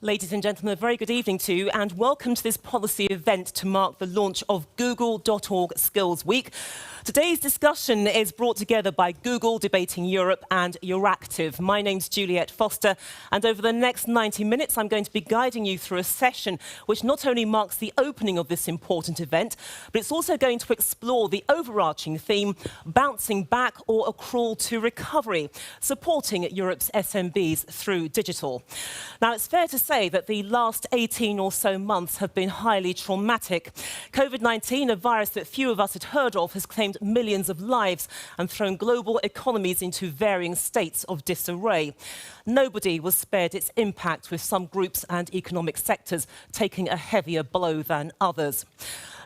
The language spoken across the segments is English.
Ladies and gentlemen, a very good evening to you and welcome to this policy event to mark the launch of Google.org Skills Week. Today's discussion is brought together by Google, Debating Europe and Euractiv. My name's Juliet Foster and over the next 90 minutes I'm going to be guiding you through a session which not only marks the opening of this important event, but it's also going to explore the overarching theme, bouncing back or a crawl to recovery, supporting Europe's SMBs through digital. Now, it's fair to say that the last 18 or so months have been highly traumatic. COVID-19, a virus that few of us had heard of, has claimed millions of lives and thrown global economies into varying states of disarray. Nobody was spared its impact, with some groups and economic sectors taking a heavier blow than others.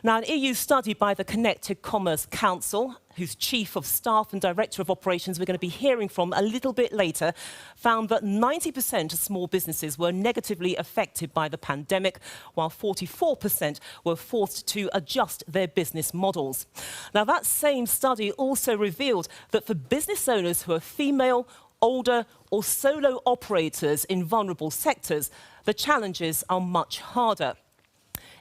Now, an EU study by the Connected Commerce Council, whose Chief of Staff and Director of Operations we're going to be hearing from a little bit later, found that 90% of small businesses were negatively affected by the pandemic, while 44% were forced to adjust their business models. Now, that same study also revealed that for business owners who are female, older or solo operators in vulnerable sectors, the challenges are much harder.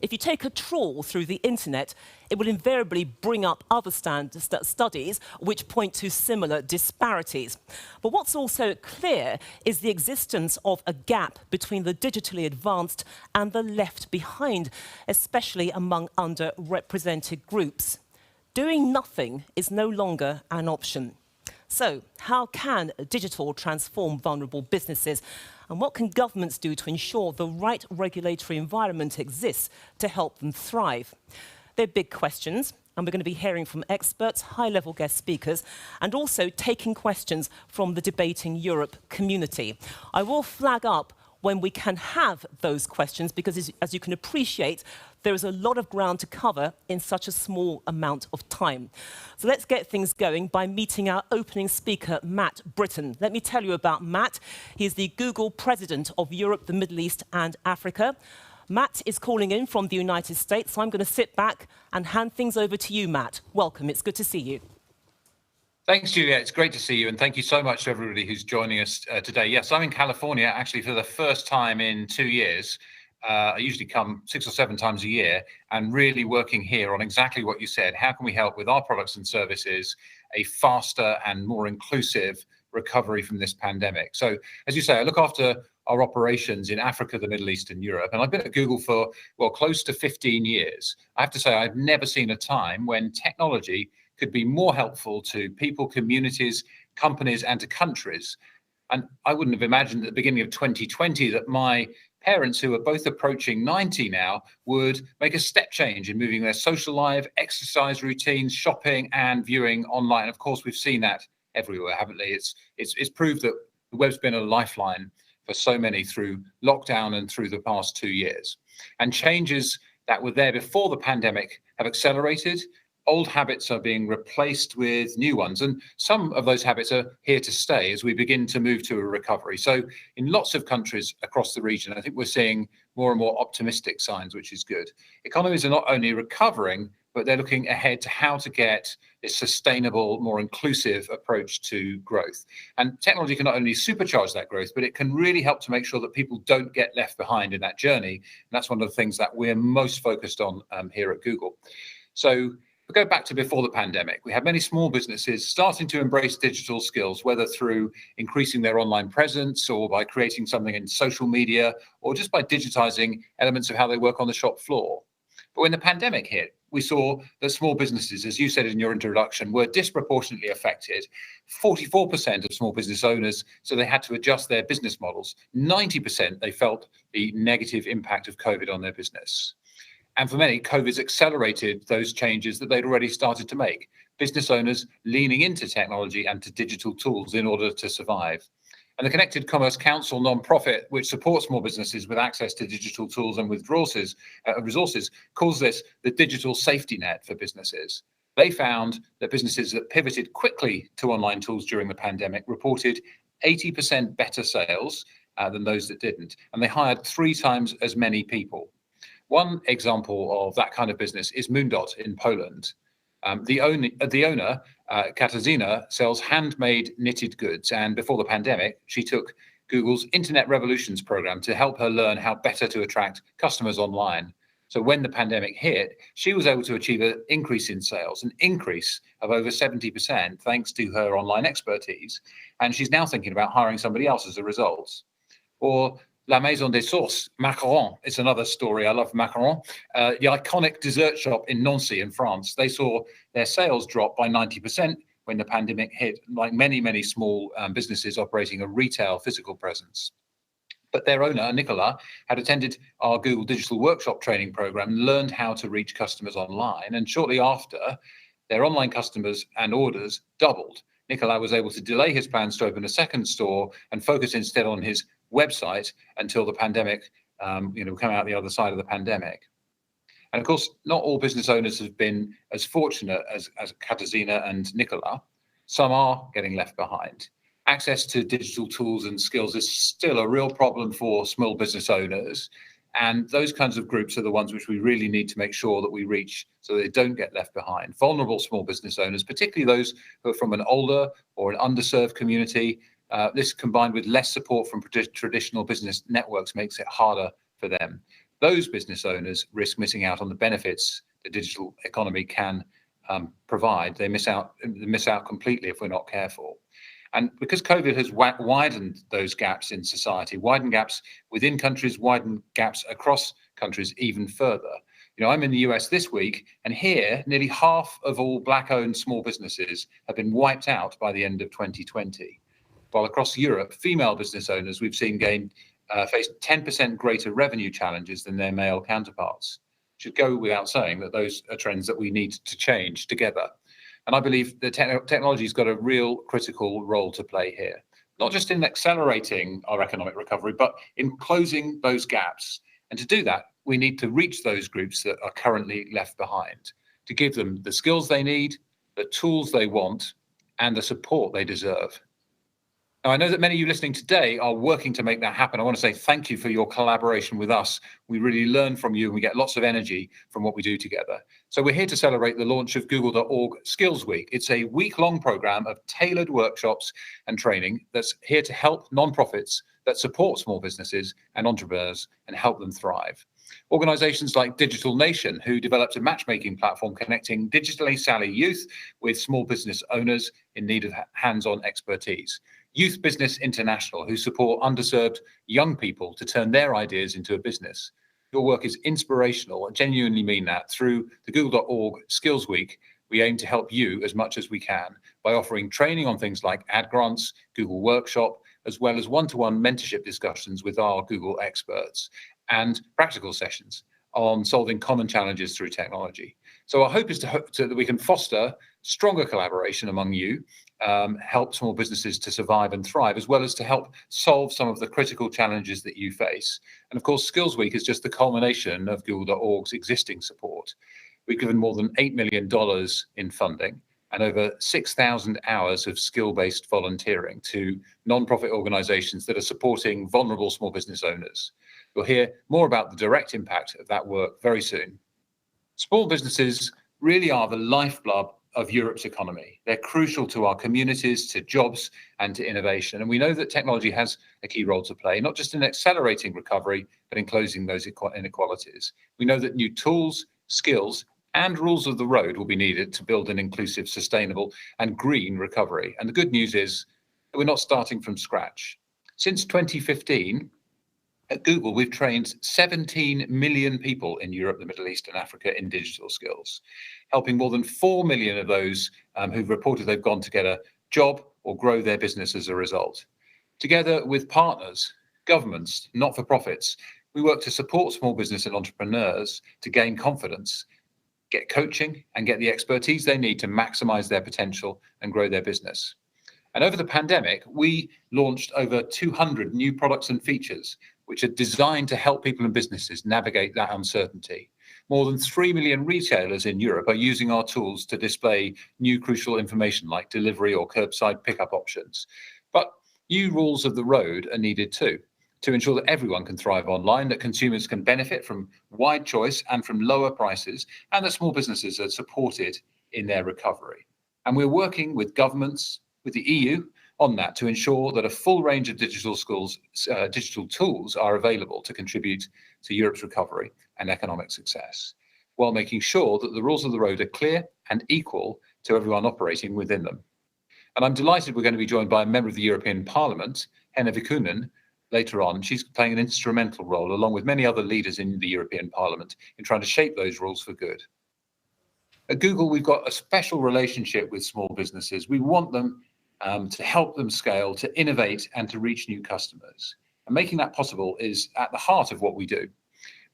If you take a trawl through the internet, it will invariably bring up other studies which point to similar disparities. But what's also clear is the existence of a gap between the digitally advanced and the left behind, especially among underrepresented groups. Doing nothing is no longer an option. So, how can digital transform vulnerable businesses? And what can governments do to ensure the right regulatory environment exists to help them thrive? They're big questions, and we're going to be hearing from experts, high-level guest speakers, and also taking questions from the Debating Europe community. I will flag up when we can have those questions, because as you can appreciate, there is a lot of ground to cover in such a small amount of time. So let's get things going by meeting our opening speaker, Matt Brittin. Let me tell you about Matt. He's the Google President of Europe, the Middle East and Africa. Matt is calling in from the United States, so I'm going to sit back and hand things over to you, Matt. Welcome, it's good to see you. Thanks, Julia. It's great to see you, and thank you so much to everybody who's joining us today. Yes, I'm in California, actually, for the first time in 2 years. I usually come 6 or 7 times a year, and really working here on exactly what you said. How can we help with our products and services a faster and more inclusive recovery from this pandemic? So, as you say, I look after our operations in Africa, the Middle East and Europe, and I've been at Google for, well, close to 15 years. I have to say, I've never seen a time when technology could be more helpful to people, communities, companies, and to countries. And I wouldn't have imagined at the beginning of 2020 that my parents, who are both approaching 90 now, would make a step change in moving their social life, exercise routines, shopping, and viewing online. Of course, we've seen that everywhere, haven't we? It's proved that the web's been a lifeline for so many through lockdown and through the past 2 years. And changes that were there before the pandemic have accelerated. Old habits are being replaced with new ones, and some of those habits are here to stay as we begin to move to a recovery. So in lots of countries across the region, I think we're seeing more and more optimistic signs, which is good. Economies are not only recovering, but they're looking ahead to how to get this sustainable, more inclusive approach to growth. And technology can not only supercharge that growth, but it can really help to make sure that people don't get left behind in that journey. And that's one of the things that we're most focused on here at Google. So we go back to before the pandemic. We had many small businesses starting to embrace digital skills, whether through increasing their online presence or by creating something in social media or just by digitizing elements of how they work on the shop floor. But when the pandemic hit, we saw that small businesses, as you said in your introduction, were disproportionately affected. 44% of small business owners, so they had to adjust their business models. 90% they felt the negative impact of COVID on their business. And for many, COVID's accelerated those changes that they'd already started to make. Business owners leaning into technology and to digital tools in order to survive. And the Connected Commerce Council non-profit, which supports small businesses with access to digital tools and with resources, calls this the digital safety net for businesses. They found that businesses that pivoted quickly to online tools during the pandemic reported 80% better sales than those that didn't. And they hired 3 times as many people. One example of that kind of business is Moondot in Poland. The owner, Katarzyna, sells handmade knitted goods, and before the pandemic, she took Google's Internet Revolutions program to help her learn how better to attract customers online. So when the pandemic hit, she was able to achieve an increase in sales, an increase of over 70%, thanks to her online expertise. And she's now thinking about hiring somebody else as a result. Or La Maison des Sauces, Macaron. It's another story. I love Macaron. The iconic dessert shop in Nancy in France. They saw their sales drop by 90% when the pandemic hit, like many, many small businesses operating a retail physical presence. But their owner, Nicolas, had attended our Google Digital Workshop training program and learned how to reach customers online. And shortly after, their online customers and orders doubled. Nicolas was able to delay his plans to open a second store and focus instead on his website until the pandemic, come out the other side of the pandemic. And of course, not all business owners have been as fortunate as Katarzyna and Nicolas. Some are getting left behind. Access to digital tools and skills is still a real problem for small business owners. And those kinds of groups are the ones which we really need to make sure that we reach so they don't get left behind. Vulnerable small business owners, particularly those who are from an older or an underserved community, this combined with less support from traditional business networks makes it harder for them. Those business owners risk missing out on the benefits the digital economy can provide. They miss out completely if we're not careful. And because COVID has widened those gaps in society, widened gaps within countries, widened gaps across countries even further. I'm in the US this week, and here nearly half of all Black-owned small businesses have been wiped out by the end of 2020. While across Europe, female business owners we've seen face 10% greater revenue challenges than their male counterparts. It should go without saying that those are trends that we need to change together. And I believe the technology's got a real critical role to play here, not just in accelerating our economic recovery, but in closing those gaps. And to do that, we need to reach those groups that are currently left behind, to give them the skills they need, the tools they want, and the support they deserve. Now, I know that many of you listening today are working to make that happen. I want to say thank you for your collaboration with us. We really learn from you and we get lots of energy from what we do together. So we're here to celebrate the launch of Google.org Skills Week. It's a week-long program of tailored workshops and training that's here to help nonprofits that support small businesses and entrepreneurs and help them thrive. Organizations like Digital Nation, who developed a matchmaking platform connecting digitally savvy youth with small business owners in need of hands-on expertise. Youth Business International, who support underserved young people to turn their ideas into a business. Your work is inspirational. I genuinely mean that. Through the Google.org Skills Week, we aim to help you as much as we can by offering training on things like ad grants, Google Workshop, as well as one-to-one mentorship discussions with our Google experts and practical sessions on solving common challenges through technology. So our hope is that we can foster stronger collaboration among you, help small businesses to survive and thrive, as well as to help solve some of the critical challenges that you face. And of course, Skills Week is just the culmination of Google.org's existing support. We've given more than $8 million in funding and over 6,000 hours of skill-based volunteering to nonprofit organizations that are supporting vulnerable small business owners. You'll hear more about the direct impact of that work very soon. Small businesses really are the lifeblood of Europe's economy. They're crucial to our communities, to jobs, and to innovation. And we know that technology has a key role to play, not just in accelerating recovery, but in closing those inequalities. We know that new tools, skills, and rules of the road will be needed to build an inclusive, sustainable, and green recovery. And the good news is that we're not starting from scratch. Since 2015, at Google, we've trained 17 million people in Europe, the Middle East, and Africa in digital skills, helping more than 4 million of those who've reported they've gone to get a job or grow their business as a result. Together with partners, governments, not-for-profits, we work to support small business and entrepreneurs to gain confidence, get coaching, and get the expertise they need to maximize their potential and grow their business. And over the pandemic, we launched over 200 new products and features which are designed to help people and businesses navigate that uncertainty. More than 3 million retailers in Europe are using our tools to display new crucial information like delivery or curbside pickup options. But new rules of the road are needed too, to ensure that everyone can thrive online, that consumers can benefit from wide choice and from lower prices, and that small businesses are supported in their recovery. And we're working with governments, with the EU, on that to ensure that a full range of digital tools are available to contribute to Europe's recovery and economic success, while making sure that the rules of the road are clear and equal to everyone operating within them. And I'm delighted we're going to be joined by a member of the European Parliament, Henna Vikkunen, later on. She's playing an instrumental role, along with many other leaders in the European Parliament, in trying to shape those rules for good. At Google, we've got a special relationship with small businesses. We want them to help them scale, to innovate, and to reach new customers. And making that possible is at the heart of what we do.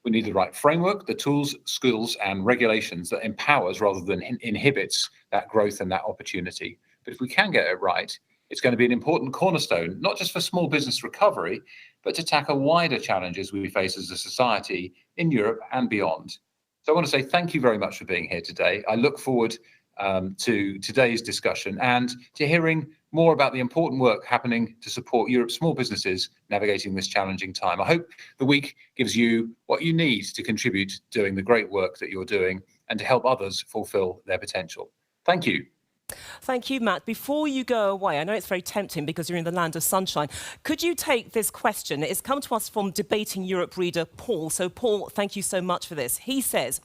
We need the right framework, the tools, skills, and regulations that empowers rather than inhibits that growth and that opportunity. But if we can get it right, it's going to be an important cornerstone, not just for small business recovery, but to tackle wider challenges we face as a society in Europe and beyond. So I want to say thank you very much for being here today. I look forward to today's discussion and to hearing more about the important work happening to support Europe's small businesses navigating this challenging time. I hope the week gives you what you need to contribute to doing the great work that you're doing and to help others fulfill their potential. Thank you. Thank you, Matt. Before you go away, I know it's very tempting because you're in the land of sunshine. Could you take this question? It's come to us from Debating Europe reader Paul. So, Paul, thank you so much for this. He says,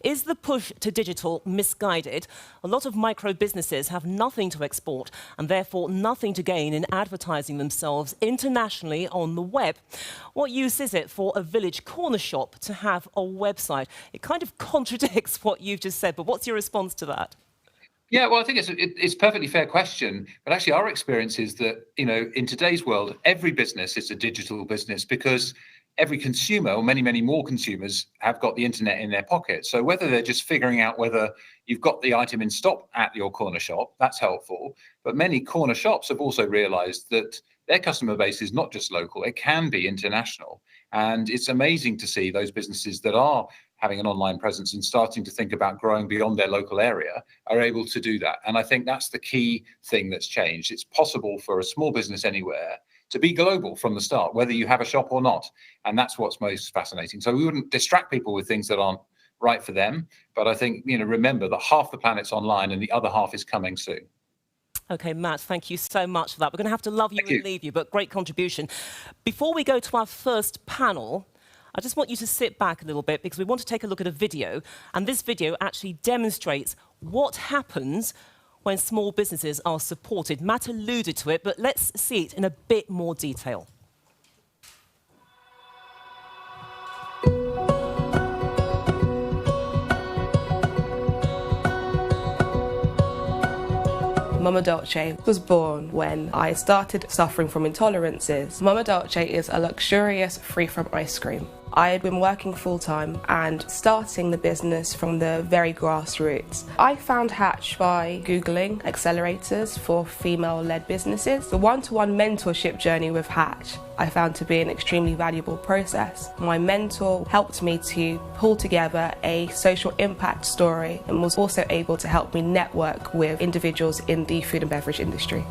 is the push to digital misguided? A lot of micro businesses have nothing to export and therefore nothing to gain in advertising themselves internationally on the web. What use is it for a village corner shop to have a website? It kind of contradicts what you've just said, but what's your response to that? Yeah, well, I think it's a perfectly fair question. But actually, our experience is that, in today's world, every business is a digital business because every consumer, or many, many more consumers, have got the internet in their pocket. So whether they're just figuring out whether you've got the item in stock at your corner shop, that's helpful. But many corner shops have also realized that their customer base is not just local, it can be international. And it's amazing to see those businesses that are having an online presence and starting to think about growing beyond their local area are able to do that. And I think that's the key thing that's changed. It's possible for a small business anywhere to be global from the start, whether you have a shop or not. And that's what's most fascinating. So we wouldn't distract people with things that aren't right for them. But I think, remember that half the planet's online and the other half is coming soon. OK, Matt, thank you so much for that. We're going to have to love you and leave you, but great contribution. Before we go to our first panel, I just want you to sit back a little bit because we want to take a look at a video. And this video actually demonstrates what happens when small businesses are supported. Matt alluded to it, but let's see it in a bit more detail. Mama Dolce was born when I started suffering from intolerances. Mama Dolce is a luxurious free-from ice cream. I had been working full-time and starting the business from the very grassroots. I found Hatch by Googling accelerators for female-led businesses. The one-to-one mentorship journey with Hatch I found to be an extremely valuable process. My mentor helped me to pull together a social impact story and was also able to help me network with individuals in the food and beverage industry.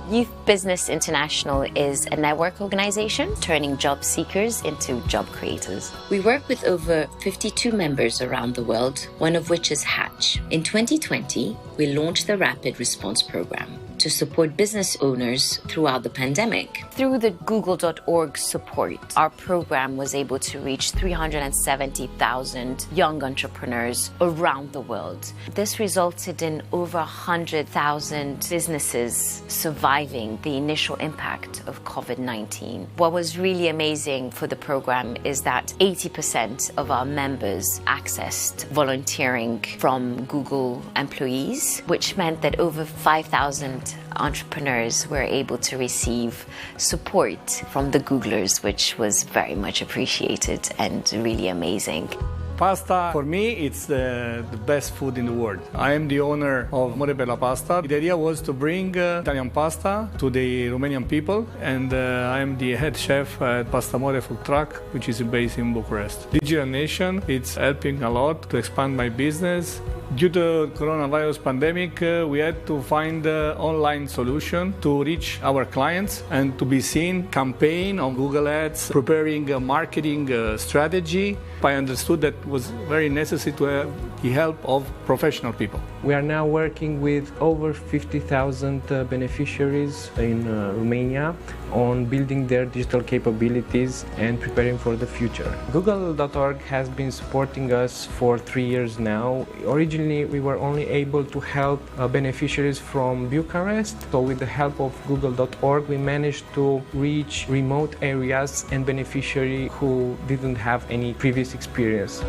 Youth Business International is a network organization turning job seekers into job creators. We work with over 52 members around the world, one of which is Hatch. In 2020, we launched the Rapid Response Program to support business owners throughout the pandemic. Through the Google.org support, our program was able to reach 370,000 young entrepreneurs around the world. This resulted in over 100,000 businesses surviving the initial impact of COVID-19. What was really amazing for the program is that 80% of our members accessed volunteering from Google employees, which meant that over 5,000 entrepreneurs were able to receive support from the Googlers, which was very much appreciated and really amazing. Pasta, for me, it's the best food in the world. I am the owner of Morebella Pasta. The idea was to bring Italian pasta to the Romanian people, and I am the head chef at Pasta More food truck, which is based in Bucharest. Digital Nation, it's helping a lot to expand my business. Due to coronavirus pandemic, we had to find an online solution to reach our clients and to be seen, campaign on Google Ads, preparing a marketing strategy. I understood that it was very necessary to have the help of professional people. We are now working with over 50,000 beneficiaries in Romania on building their digital capabilities and preparing for the future. Google.org has been supporting us for 3 years now. Originally, we were only able to help beneficiaries from Bucharest. So with the help of Google.org, we managed to reach remote areas and beneficiaries who didn't have any previous experience.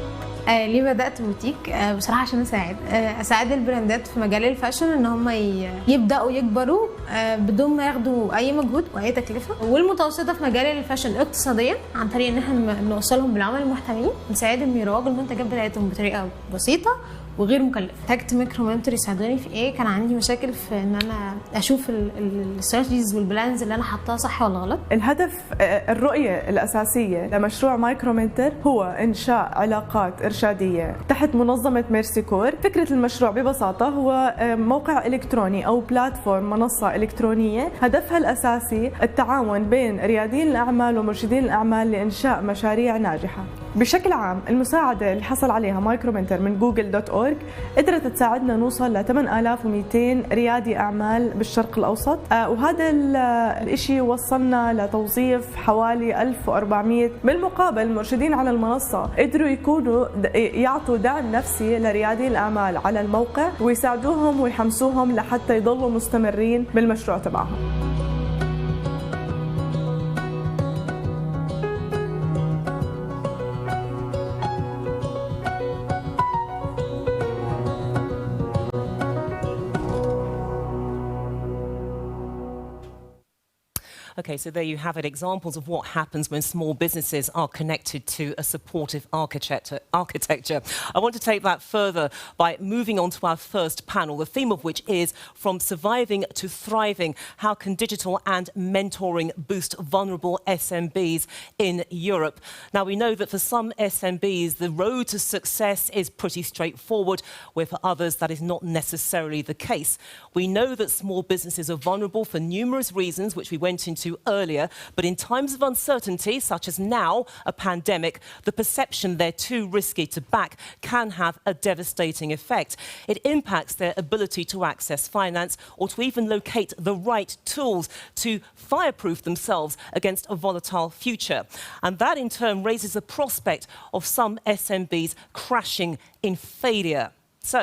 ليه بدأت بوتيك؟ بصراحة عشان أساعد البراندات في مجال الفاشن إن هم يبدأوا يكبروا بدون ما ياخدوا أي مجهود وأي تكلفة، والمتوسطة في مجال الفاشن اقتصاديا عن طريق إن احنا نوصلهم بالعملاء المحتملين، نساعدهم يروجوا المنتجات بتاعتهم بطريقة بسيطة وغير مكلف. احتجت ميكرو منتور يساعدوني في ايه؟ كان عندي مشاكل في ان انا اشوف الاستراتيجيز والبلانز اللي انا حاطاها صح ولا غلط. الهدف الرؤيه الاساسيه لمشروع مايكرو منتور هو انشاء علاقات ارشاديه تحت منظمه ميرسي كور. فكره المشروع ببساطه هو موقع الكتروني او بلاتفورم، منصه الكترونيه هدفها الاساسي التعاون بين رياديين الاعمال ومرشدين الاعمال لانشاء مشاريع ناجحه. بشكل عام المساعده اللي حصل عليها مايكرو منتور من Google.org قدرت تساعدنا نوصل ل 8200 ريادي أعمال بالشرق الأوسط، وهذا الإشي وصلنا لتوظيف حوالي 1400. بالمقابل المرشدين على المنصة قدروا يعطوا دعم نفسي لريادي الأعمال على الموقع ويساعدوهم ويحمسوهم لحتى يضلوا مستمرين بالمشروع تبعهم. Okay, so there you have it, examples of what happens when small businesses are connected to a supportive architecture. I want to take that further by moving on to our first panel, the theme of which is From Surviving to Thriving, How Can Digital and Mentoring Boost Vulnerable SMBs in Europe? Now, we know that for some SMBs, the road to success is pretty straightforward, where for others, that is not necessarily the case. We know that small businesses are vulnerable for numerous reasons, which we went into earlier, but in times of uncertainty, such as now, a pandemic, the perception they're too risky to back can have a devastating effect. It impacts their ability to access finance or to even locate the right tools to fireproof themselves against a volatile future. And that in turn raises the prospect of some SMBs crashing in failure. So,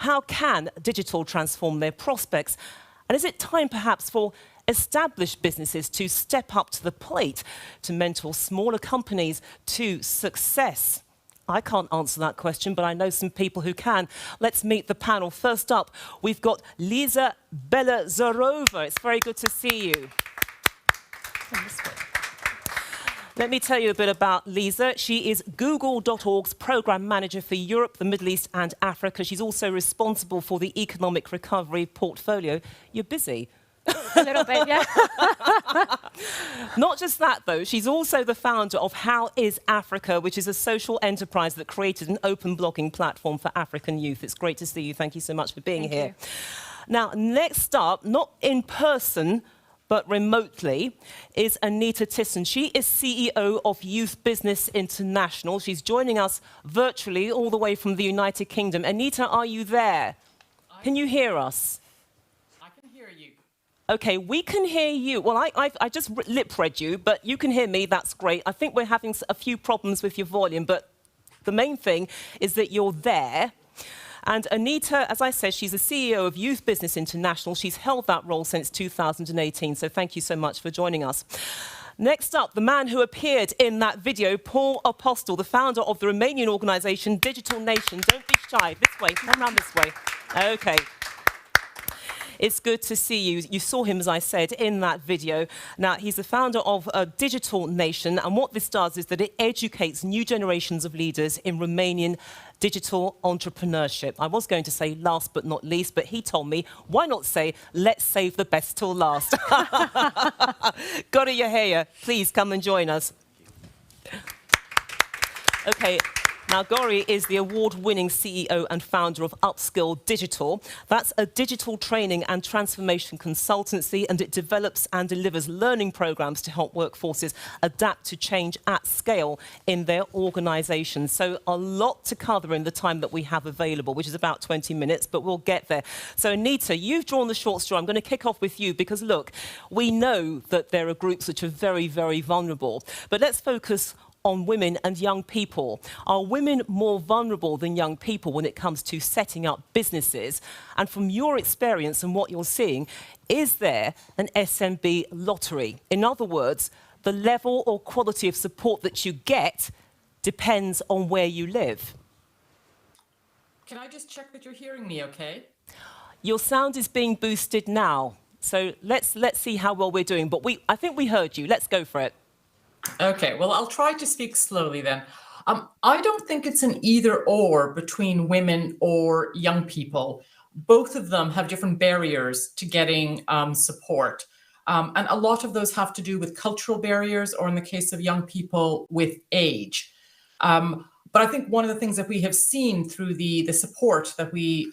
how can digital transform their prospects? And is it time perhaps for established businesses to step up to the plate to mentor smaller companies to success? I can't answer that question, but I know some people who can. Let's meet the panel. First up, we've got Lisa Belazarova. It's very good to see you. Let me tell you a bit about Lisa. She is Google.org's Programme Manager for Europe, the Middle East and Africa. She's also responsible for the economic recovery portfolio. You're busy. A little bit, yeah. Not just that, though. She's also the founder of How Is Africa, which is a social enterprise that created an open blogging platform for African youth. It's great to see you. Thank you so much for being here. Now, next up, not in person, but remotely, is Anita Thyssen. She is CEO of Youth Business International. She's joining us virtually all the way from the United Kingdom. Anita, are you there? Can you hear us? OK, we can hear you. Well, I just lip-read you, but you can hear me. That's great. I think we're having a few problems with your volume, but the main thing is that you're there. And Anita, as I said, she's the CEO of Youth Business International. She's held that role since 2018, so thank you so much for joining us. Next up, the man who appeared in that video, Paul Apostel, the founder of the Romanian organisation Digital Nation. Don't be shy. This way. Come around this way. OK. It's good to see you. You saw him, as I said, in that video. Now, he's the founder of Digital Nation, and what this does is that it educates new generations of leaders in Romanian digital entrepreneurship. I was going to say last but not least, but he told me, why not say, let's save the best till last. Gora Yahaya, please come and join us. OK. Now, Gauri is the award-winning CEO and founder of Upskill Digital. That's a digital training and transformation consultancy, and it develops and delivers learning programs to help workforces adapt to change at scale in their organisations. So a lot to cover in the time that we have available, which is about 20 minutes, but we'll get there. So, Anita, you've drawn the short straw. I'm going to kick off with you because, look, we know that there are groups which are very, very vulnerable, but let's focus on women and young people. Are women more vulnerable than young people when it comes to setting up businesses? And from your experience and what you're seeing, is there an SMB lottery? In other words, the level or quality of support that you get depends on where you live. Can I just check that you're hearing me okay? Your sound is being boosted now. So let's see how well we're doing. But I think we heard you. Let's go for it. Okay, well, I'll try to speak slowly then. I don't think it's an either or between women or young people. Both of them have different barriers to getting support. And a lot of those have to do with cultural barriers, or in the case of young people, with age. But I think one of the things that we have seen through the support that we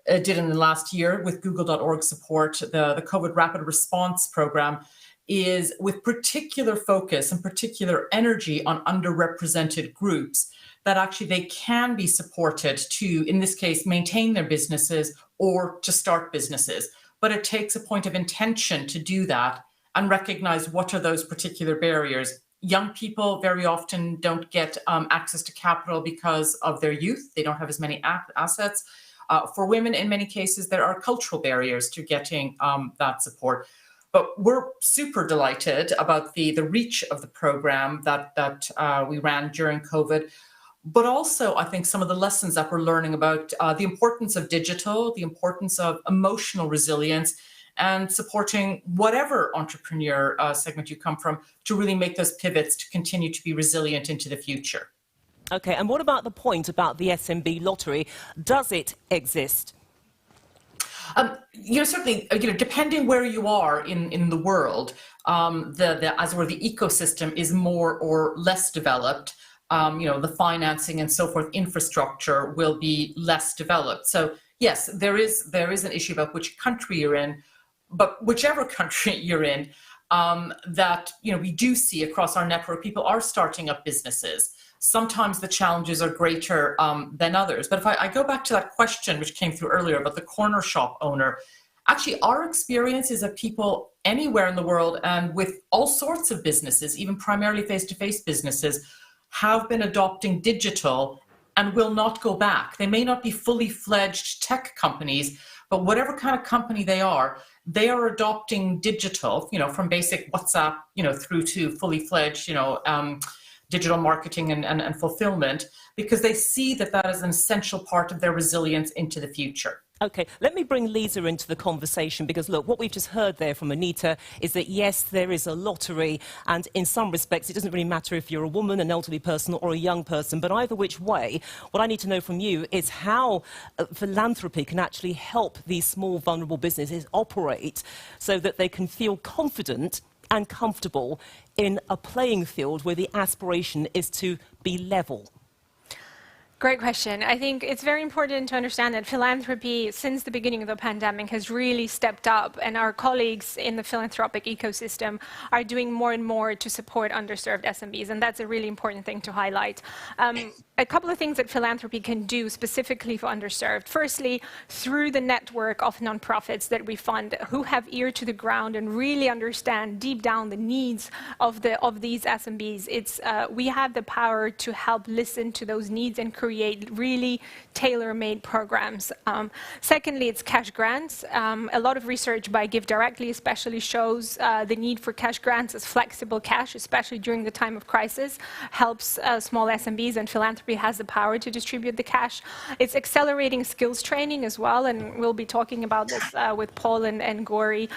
did in the last year with Google.org support, the COVID Rapid Response Program, is with particular focus and particular energy on underrepresented groups, that actually they can be supported to, in this case, maintain their businesses or to start businesses. But it takes a point of intention to do that and recognize what are those particular barriers. Young people very often don't get access to capital because of their youth. They don't have as many assets. For women, in many cases, there are cultural barriers to getting that support. But we're super delighted about the reach of the program that we ran during COVID. But also, I think some of the lessons that we're learning about the importance of digital, the importance of emotional resilience, and supporting whatever entrepreneur segment you come from to really make those pivots to continue to be resilient into the future. OK, and what about the point about the SMB lottery? Does it exist? Certainly, depending where you are in the world, as it were, the ecosystem is more or less developed. The financing and so forth, infrastructure will be less developed. So yes, there is an issue about which country you're in, but whichever country you're in, that we do see across our network, people are starting up businesses. Sometimes the challenges are greater than others. But if I go back to that question which came through earlier about the corner shop owner, actually our experience is that people anywhere in the world and with all sorts of businesses, even primarily face-to-face businesses, have been adopting digital and will not go back. They may not be fully fledged tech companies, but whatever kind of company they are adopting digital, from basic WhatsApp, through to fully fledged, digital marketing and fulfillment, because they see that is an essential part of their resilience into the future. OK, let me bring Lisa into the conversation because, look, what we've just heard there from Anita is that, yes, there is a lottery, and in some respects, it doesn't really matter if you're a woman, an elderly person or a young person, but either which way, what I need to know from you is how philanthropy can actually help these small, vulnerable businesses operate so that they can feel confident and comfortable in a playing field where the aspiration is to be level. Great question. I think it's very important to understand that philanthropy, since the beginning of the pandemic, has really stepped up, and our colleagues in the philanthropic ecosystem are doing more and more to support underserved SMBs, and that's a really important thing to highlight. A couple of things that philanthropy can do specifically for underserved. Firstly, through the network of nonprofits that we fund, who have ear to the ground and really understand deep down the needs of these SMBs. We have the power to help listen to those needs and create really tailor-made programs. Secondly, it's cash grants. A lot of research by Give Directly especially shows the need for cash grants as flexible cash, especially during the time of crisis, helps small SMBs, and philanthropy has the power to distribute the cash. It's accelerating skills training as well, and we'll be talking about this with Paul and Gauri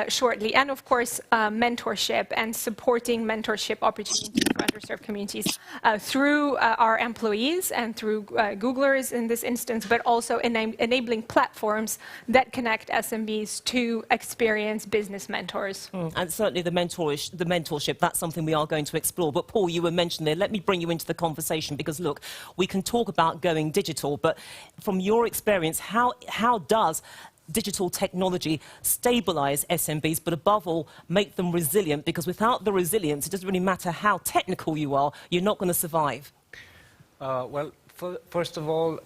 shortly. And of course, mentorship and supporting mentorship opportunities for underserved communities through our employees and and through Googlers in this instance, but also enabling platforms that connect SMBs to experienced business mentors. And certainly the mentorship, that's something we are going to explore. But Paul, you were mentioned there. Let me bring you into the conversation because, look, we can talk about going digital, but from your experience, how does digital technology stabilize SMBs, but above all, make them resilient? Because without the resilience, it doesn't really matter how technical you are, you're not going to survive. Well, first of all,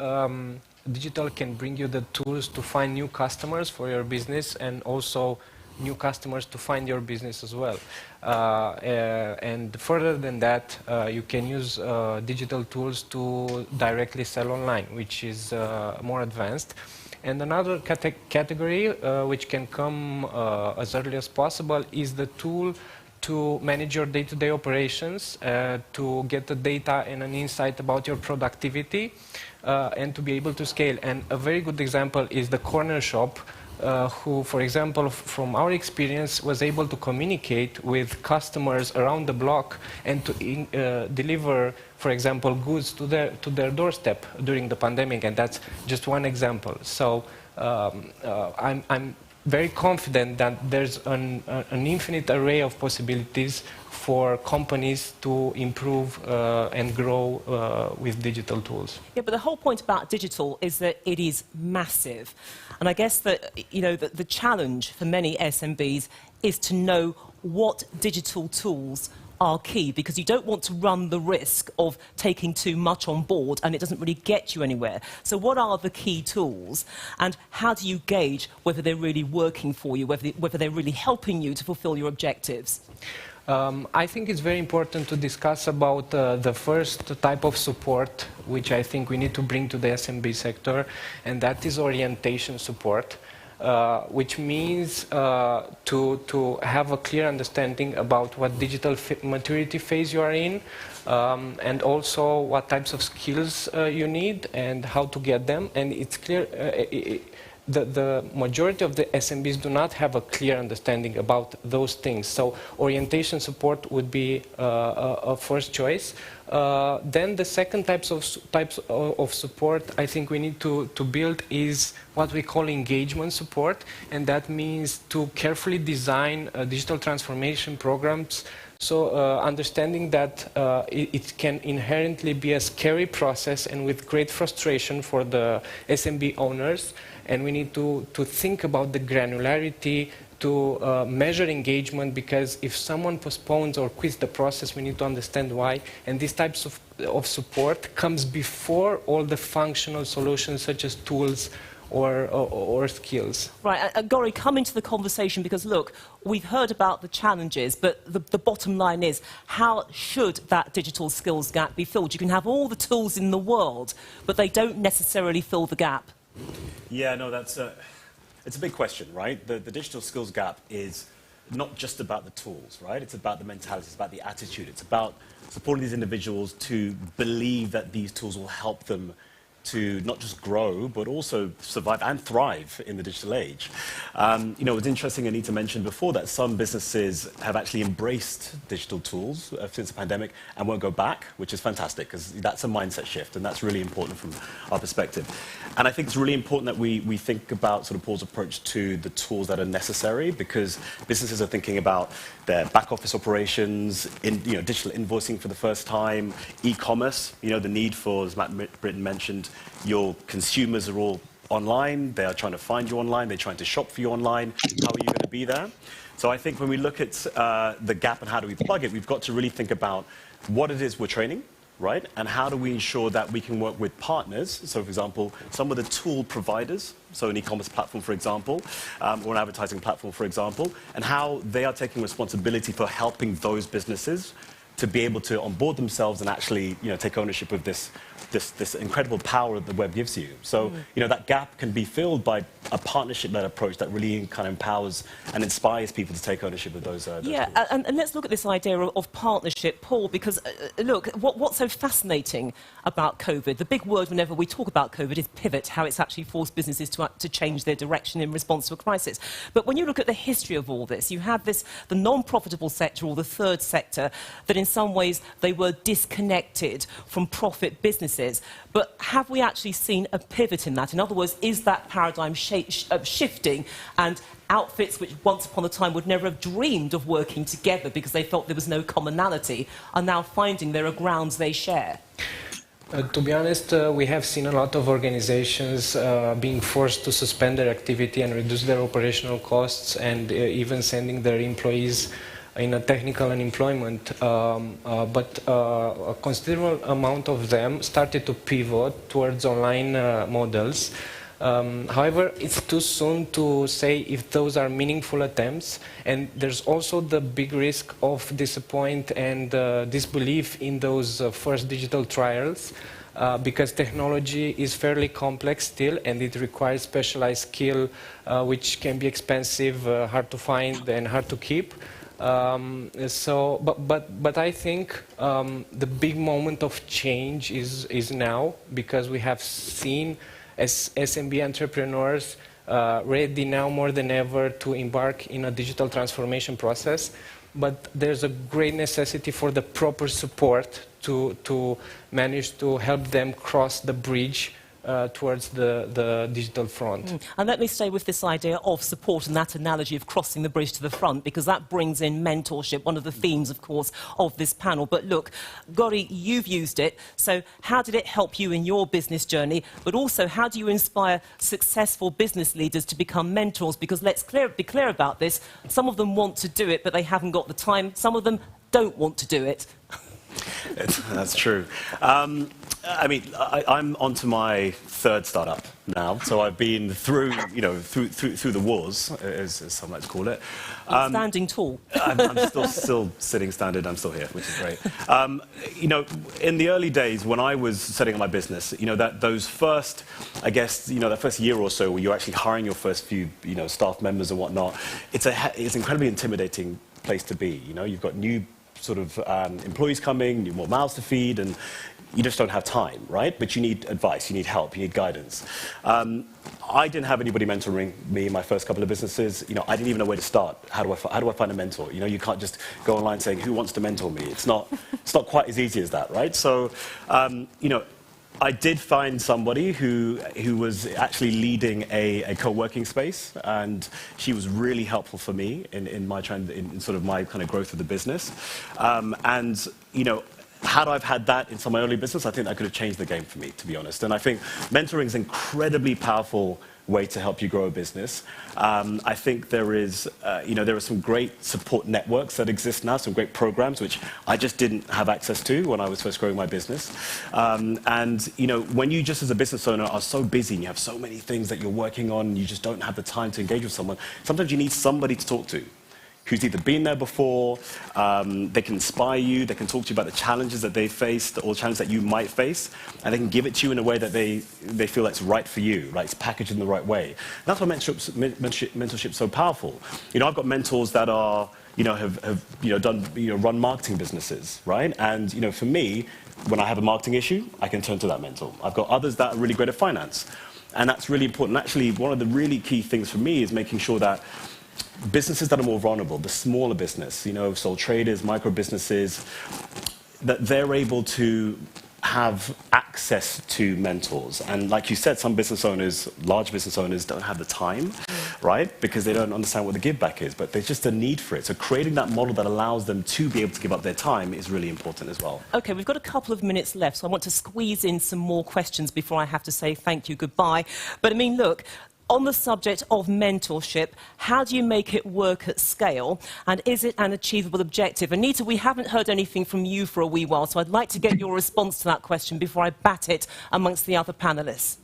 digital can bring you the tools to find new customers for your business and also new customers to find your business as well. And further than that, you can use digital tools to directly sell online, which is more advanced. And another category which can come as early as possible is the tool to manage your day-to-day operations, to get the data and an insight about your productivity, and to be able to scale. And a very good example is the corner shop, who, for example, from our experience, was able to communicate with customers around the block and to deliver, for example, goods to their doorstep during the pandemic, and that's just one example. So I'm very confident that there's an infinite array of possibilities for companies to improve and grow with digital tools. Yeah, but the whole point about digital is that it is massive. And I guess that, you know, the challenge for many SMBs is to know what digital tools are key, because you don't want to run the risk of taking too much on board and it doesn't really get you anywhere. So what are the key tools, and how do you gauge whether they're really working for you, whether they're really helping you to fulfill your objectives? I think it's very important to discuss about the first type of support which I think we need to bring to the SMB sector, and that is orientation support. Which means to have a clear understanding about what digital maturity phase you are in, and also what types of skills you need and how to get them. And it's clear the majority of the SMBs do not have a clear understanding about those things. So orientation support would be a first choice. Then the second types of support I think we need to build is what we call engagement support, and that means to carefully design digital transformation programs. So understanding that it can inherently be a scary process and with great frustration for the SMB owners, and we need to think about the granularity to measure engagement, because if someone postpones or quits the process, we need to understand why. And these types of support comes before all the functional solutions such as tools or skills. Right, Gori, come into the conversation, because look, we've heard about the challenges, but the bottom line is, how should that digital skills gap be filled? You can have all the tools in the world, but they don't necessarily fill the gap. Yeah, no, it's a big question, right? The digital skills gap is not just about the tools, right? It's about the mentality, it's about the attitude, it's about supporting these individuals to believe that these tools will help them to not just grow, but also survive and thrive in the digital age. You know, it's interesting, Anita mentioned before that some businesses have actually embraced digital tools since the pandemic and won't go back, which is fantastic, because that's a mindset shift, and that's really important from our perspective. And I think it's really important that we think about sort of Paul's approach to the tools that are necessary, because businesses are thinking about their back office operations, digital invoicing for the first time, e-commerce, the need for, as Matt Brittin mentioned, your consumers are all online, they are trying to find you online, they're trying to shop for you online. How are you going to be there? So I think when we look at the gap and how do we plug it, we've got to really think about what it is we're training, right? And how do we ensure that we can work with partners? So, for example, some of the tool providers, so an e-commerce platform, for example, or an advertising platform, for example, and how they are taking responsibility for helping those businesses to be able to onboard themselves and actually, take ownership of this incredible power that the web gives you. So, that gap can be filled by a partnership-led approach that really kind of empowers and inspires people to take ownership of those tools. And let's look at this idea of partnership, Paul, because, look, what's so fascinating about COVID, the big word whenever we talk about COVID is pivot, how it's actually forced businesses to change their direction in response to a crisis. But when you look at the history of all this, you have the non-profitable sector, or the third sector, that in in some ways they were disconnected from profit businesses. But have we actually seen a pivot in that? In other words, is that paradigm shifting, and outfits which once upon a time would never have dreamed of working together because they felt there was no commonality are now finding there are grounds they share? To be honest, we have seen a lot of organizations being forced to suspend their activity and reduce their operational costs, and even sending their employees in a technical unemployment. But a considerable amount of them started to pivot towards online models. However, it's too soon to say if those are meaningful attempts, and there's also the big risk of disappointment and disbelief in those first digital trials, because technology is fairly complex still, and it requires specialized skill, which can be expensive, hard to find, and hard to keep. But I think the big moment of change is now, because we have seen as SMB entrepreneurs ready now more than ever to embark in a digital transformation process. But there's a great necessity for the proper support to manage to help them cross the bridge towards the digital front. And let me stay with this idea of support and that analogy of crossing the bridge to the front, because that brings in mentorship, one of the themes, of course, of this panel. But look, Gori, you've used it, so how did it help you in your business journey? But also, how do you inspire successful business leaders to become mentors? Because let's be clear about this, some of them want to do it, but they haven't got the time. Some of them don't want to do it. That's true. I mean, I'm onto my third startup now, so I've been through, through the wars, as some like to call it. Standing tall. I'm still sitting standard. I'm still here, which is great. In the early days when I was setting up my business, those first, I guess, that first year or so where you're actually hiring your first few, staff members and whatnot, it's an incredibly intimidating place to be. You've got new sort of employees coming, more mouths to feed, and you just don't have time, right? But you need advice, you need help, you need guidance. I didn't have anybody mentoring me in my first couple of businesses. I didn't even know where to start. How do I find a mentor? You can't just go online saying, who wants to mentor me? It's not quite as easy as that, right? So, I did find somebody who was actually leading a co-working space, and she was really helpful for me in my sort of my kind of growth of the business. Had I had that in some early business, I think that could have changed the game for me, to be honest. And I think mentoring is an incredibly powerful way to help you grow a business. I think there are some great support networks that exist now, some great programs which I just didn't have access to when I was first growing my business. When you just as a business owner are so busy and you have so many things that you're working on, you just don't have the time to engage with someone, sometimes you need somebody to talk to who's either been there before, they can inspire you, they can talk to you about the challenges that they faced or challenges that you might face, and they can give it to you in a way that they feel that's right for you, right? It's packaged in the right way. And that's why mentorship's so powerful. I've got mentors that are, run marketing businesses, right? And, for me, when I have a marketing issue, I can turn to that mentor. I've got others that are really great at finance, and that's really important. Actually, one of the really key things for me is making sure that businesses that are more vulnerable, the smaller business, sole traders, micro businesses, that they're able to have access to mentors. And like you said, some business owners, large business owners, don't have the time, right? Because they don't understand what the give back is, but there's just a need for it. So creating that model that allows them to be able to give up their time is really important as well. Okay, we've got a couple of minutes left, so I want to squeeze in some more questions before I have to say thank you, goodbye. But I mean, look, on the subject of mentorship, how do you make it work at scale? And is it an achievable objective? Anita, we haven't heard anything from you for a wee while, so I'd like to get your response to that question before I bat it amongst the other panellists.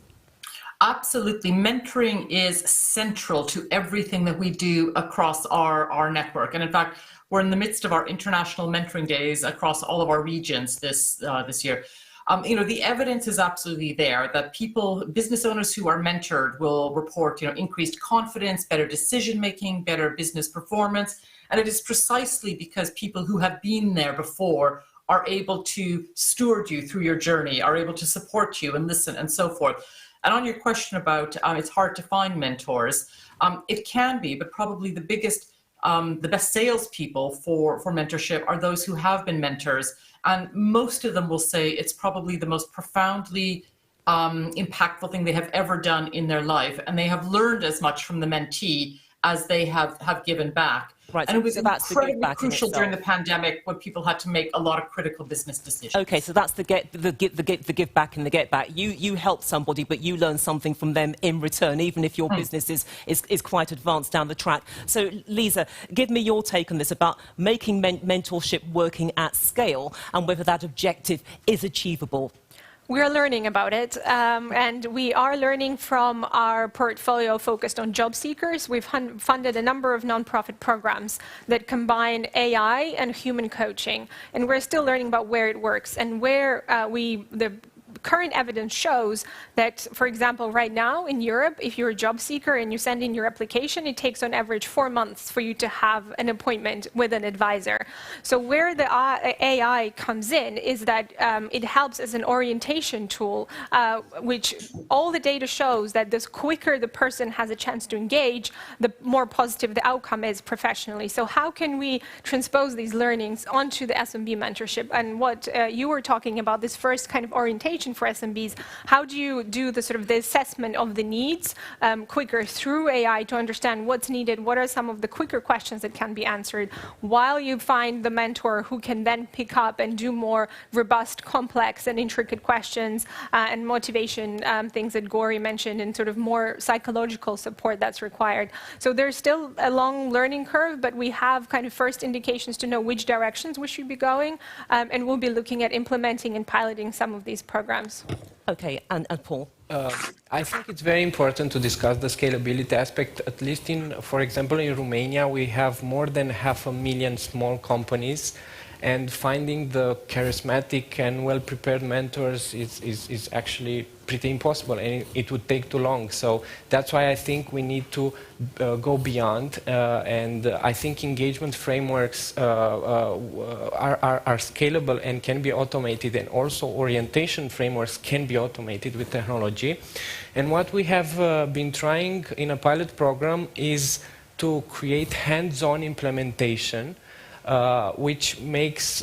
Absolutely. Mentoring is central to everything that we do across our network. And in fact, we're in the midst of our international mentoring days across all of our regions this year. The evidence is absolutely there that business owners who are mentored will report, increased confidence, better decision-making, better business performance. And it is precisely because people who have been there before are able to steward you through your journey, are able to support you and listen and so forth. And on your question about it's hard to find mentors, it can be, but probably the biggest the best salespeople for mentorship are those who have been mentors. And most of them will say it's probably the most profoundly impactful thing they have ever done in their life. And they have learned as much from the mentee as they have given back. Right, and it was so that's incredibly the crucial during the pandemic when people had to make a lot of critical business decisions. Okay, so that's the give back and the get back. You help somebody, but you learn something from them in return, even if your business is quite advanced down the track. So, Lisa, give me your take on this about making mentorship working at scale and whether that objective is achievable. We are learning about it, and we are learning from our portfolio focused on job seekers. We've funded a number of nonprofit programs that combine AI and human coaching, and we're still learning about where it works and where the current evidence shows that, for example, right now in Europe, if you're a job seeker and you send in your application, it takes on average 4 months for you to have an appointment with an advisor. So where the AI comes in is that it helps as an orientation tool, which all the data shows that the quicker the person has a chance to engage, the more positive the outcome is professionally. So how can we transpose these learnings onto the SMB mentorship? And what you were talking about, this first kind of orientation for SMBs, how do you do the sort of the assessment of the needs quicker through AI to understand what's needed, what are some of the quicker questions that can be answered, while you find the mentor who can then pick up and do more robust, complex and intricate questions and motivation things that Gori mentioned, and sort of more psychological support that's required. So there's still a long learning curve, but we have kind of first indications to know which directions we should be going, and we'll be looking at implementing and piloting some of these programs. Okay, and Paul? I think it's very important to discuss the scalability aspect, at least for example, in Romania, we have more than 500,000 small companies, and finding the charismatic and well-prepared mentors is actually pretty impossible, and it would take too long. So that's why I think we need to go beyond, and I think engagement frameworks are scalable and can be automated, and also orientation frameworks can be automated with technology. And what we have been trying in a pilot program is to create hands-on implementation, which means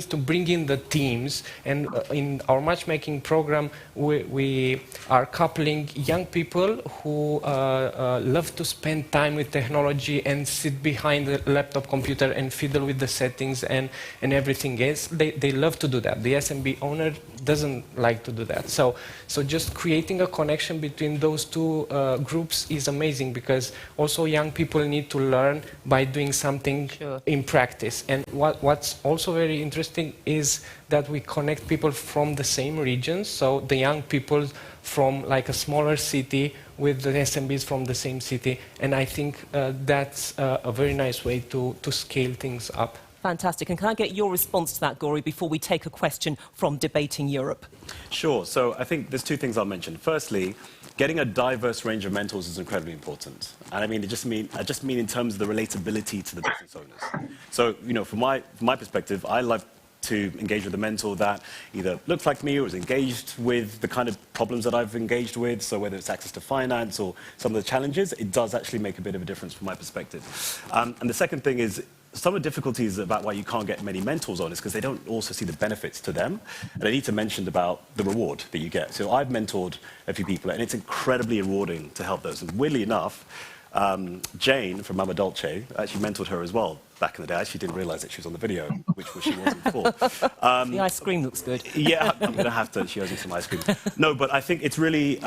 to bring in the teams. And in our matchmaking program, we are coupling young people who love to spend time with technology and sit behind the laptop computer and fiddle with the settings and everything else. They love to do that. The SMB owner doesn't like to do that. So just creating a connection between those two groups is amazing, because also young people need to learn by doing something in practice. And what's also very interesting is that we connect people from the same regions, so the young people from like a smaller city with the SMBs from the same city, and I think that's a very nice way to scale things up. Fantastic. And can I get your response to that, Gori, before we take a question from Debating Europe? Sure. So I think there's two things I'll mention. Firstly, getting a diverse range of mentors is incredibly important. And I mean, I just mean in terms of the relatability to the business owners. So, from my perspective, I love to engage with a mentor that either looks like me or is engaged with the kind of problems that I've engaged with. So whether it's access to finance or some of the challenges, it does actually make a bit of a difference from my perspective. And the second thing is, some of the difficulties about why you can't get many mentors on is because they don't also see the benefits to them. And I need to mention about the reward that you get. So I've mentored a few people, and it's incredibly rewarding to help those. And weirdly enough, Jane from Mama Dolce, actually mentored her as well back in the day. I actually didn't realize that she was on the video, which she wasn't before. The ice cream looks good. Yeah, I'm going to have to. She owes me some ice cream. No, but I think it's really,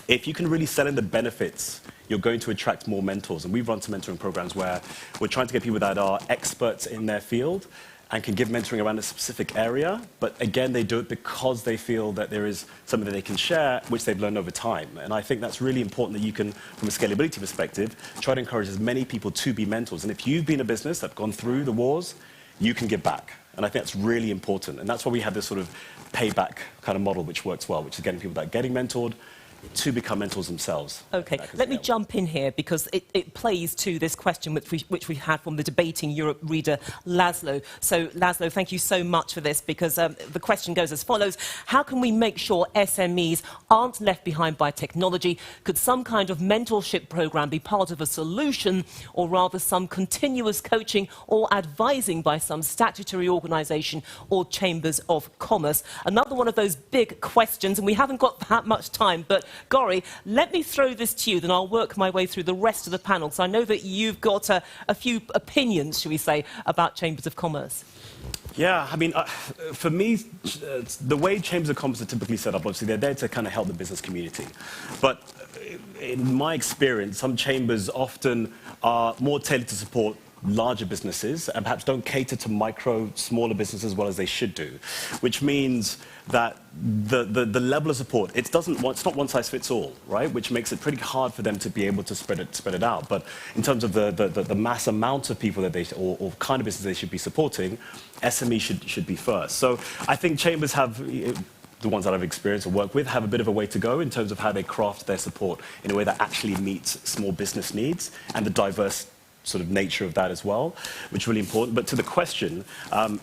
if you can really sell in the benefits, you're going to attract more mentors. And we've run some mentoring programs where we're trying to get people that are experts in their field and can give mentoring around a specific area. But again, they do it because they feel that there is something that they can share, which they've learned over time. And I think that's really important, that you can, from a scalability perspective, try to encourage as many people to be mentors. And if you've been a business that's gone through the wars, you can give back. And I think that's really important. And that's why we have this sort of payback kind of model, which works well, which is getting people that are getting mentored, to become mentors themselves. Okay, let me jump in here because it plays to this question which we had from the Debating Europe reader Laszlo. So Laszlo, thank you so much for this, because the question goes as follows: how can we make sure SMEs aren't left behind by technology? Could some kind of mentorship program be part of a solution, or rather some continuous coaching or advising by some statutory organisation or chambers of commerce? Another one of those big questions, and we haven't got that much time, but Gori, let me throw this to you, then I'll work my way through the rest of the panel. So I know that you've got a few opinions, shall we say, about chambers of commerce. Yeah, I mean, for me, the way chambers of commerce are typically set up, obviously, they're there to kind of help the business community. But in my experience, some chambers often are more tailored to support larger businesses and perhaps don't cater to smaller businesses as well as they should do, which means that the level of support, it's not one size fits all, right? Which makes it pretty hard for them to be able to spread it out. But in terms of the mass amount of people that or kind of business they should be supporting, SME should be first. So I think chambers have, the ones that I've experienced or worked with, have a bit of a way to go in terms of how they craft their support in a way that actually meets small business needs and the diverse sort of nature of that as well, which is really important. But to the question,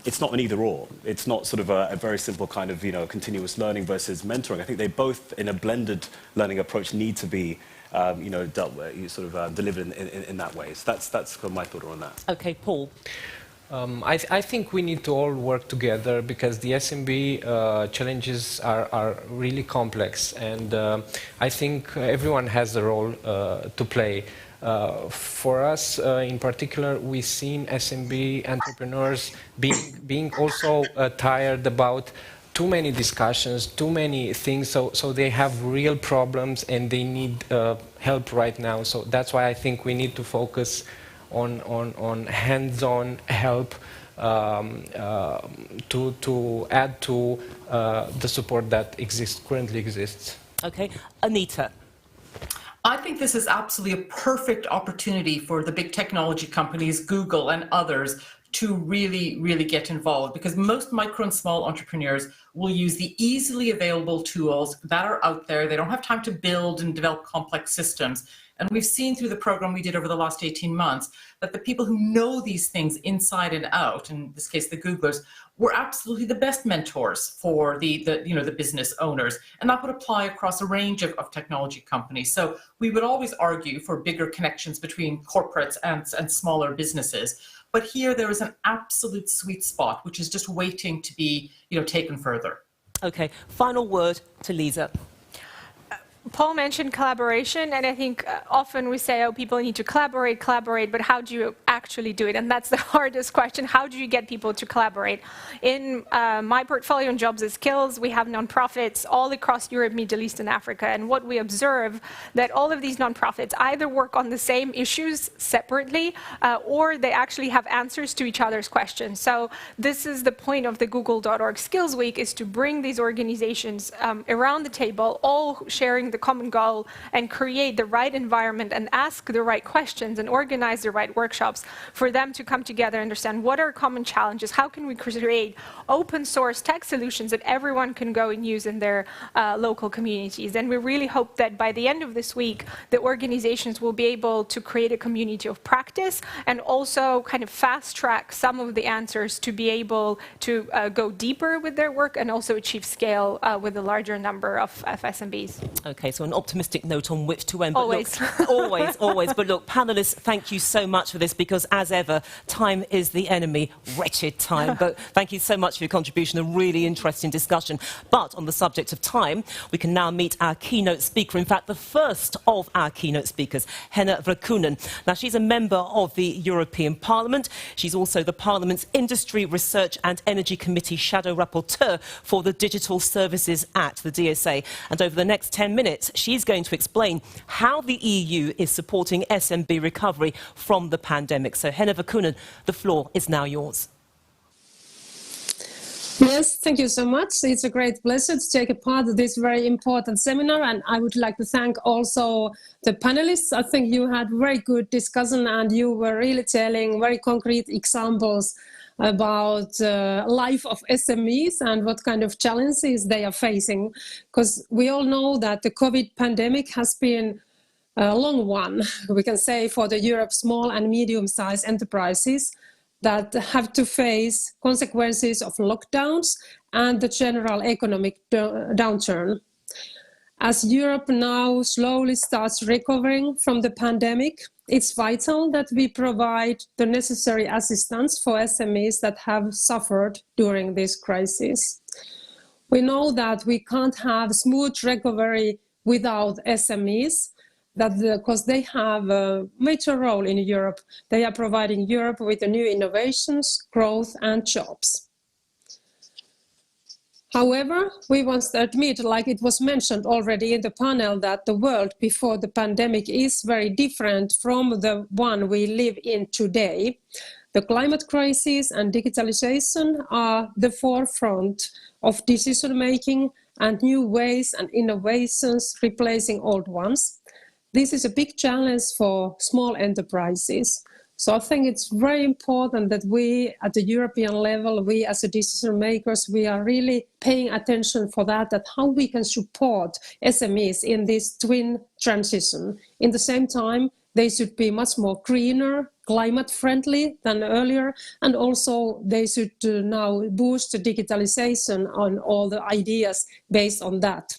it's not an either or. It's not sort of a very simple kind of, continuous learning versus mentoring. I think they both, in a blended learning approach, need to be, delivered in that way. So that's my thought on that. Okay, Paul. I think we need to all work together because the SMB challenges are really complex, and I think everyone has a role to play. For us, in particular, we've seen SMB entrepreneurs being also tired about too many discussions, too many things, so they have real problems and they need help right now. So that's why I think we need to focus on hands-on help to add to the support that currently exists. Okay, Anita. I think this is absolutely a perfect opportunity for the big technology companies, Google and others, to really, really get involved, because most micro and small entrepreneurs will use the easily available tools that are out there. They don't have time to build and develop complex systems. And we've seen through the program we did over the last 18 months that the people who know these things inside and out, in this case the Googlers, were absolutely the best mentors for the business owners. And that would apply across a range of technology companies. So we would always argue for bigger connections between corporates and smaller businesses. But here there is an absolute sweet spot, which is just waiting to be taken further. Okay, final word to Lisa. Paul mentioned collaboration, and I think often we say, oh, people need to collaborate, but how do you actually do it? And that's the hardest question. How do you get people to collaborate? In my portfolio in Jobs and Skills, we have nonprofits all across Europe, Middle East, and Africa. And what we observe that all of these nonprofits either work on the same issues separately, or they actually have answers to each other's questions. So this is the point of the Google.org Skills Week, is to bring these organizations around the table, all sharing the common goal, and create the right environment and ask the right questions and organize the right workshops for them to come together and understand what are common challenges, how can we create open source tech solutions that everyone can go and use in their local communities. And we really hope that by the end of this week, the organizations will be able to create a community of practice and also kind of fast track some of the answers to be able to go deeper with their work and also achieve scale with a larger number of SMBs. Okay, so an optimistic note on which to end. But always. Look, always. But look, panellists, thank you so much for this, because as ever, time is the enemy, wretched time. But thank you so much for your contribution, a really interesting discussion. But on the subject of time, we can now meet our keynote speaker, in fact, the first of our keynote speakers, Henna Virkunen. Now, she's a member of the European Parliament. She's also the Parliament's Industry, Research and Energy Committee Shadow Rapporteur for the Digital Services Act, the DSA. And over the next 10 minutes, she's going to explain how the EU is supporting SMB recovery from the pandemic. So, Henna Virkunen, the floor is now yours. Yes, thank you so much. It's a great pleasure to take a part of this very important seminar, and I would like to thank also the panelists. I think you had very good discussion and you were really telling very concrete examples about life of SMEs and what kind of challenges they are facing, because we all know that the COVID pandemic has been a long one, we can say, for the Europe small and medium-sized enterprises that have to face consequences of lockdowns and the general economic downturn. As Europe now slowly starts recovering from the pandemic, it's vital that we provide the necessary assistance for SMEs that have suffered during this crisis. We know that we can't have smooth recovery without SMEs, because they have a major role in Europe. They are providing Europe with the new innovations, growth and jobs. However, we want to admit, like it was mentioned already in the panel, that the world before the pandemic is very different from the one we live in today. The climate crisis and digitalization are the forefront of decision-making and new ways and innovations replacing old ones. This is a big challenge for small enterprises. So I think it's very important that we at the European level, we as a decision makers, we are really paying attention for that how we can support SMEs in this twin transition. In the same time, they should be much more greener, climate friendly than earlier, and also they should now boost the digitalization on all the ideas based on that.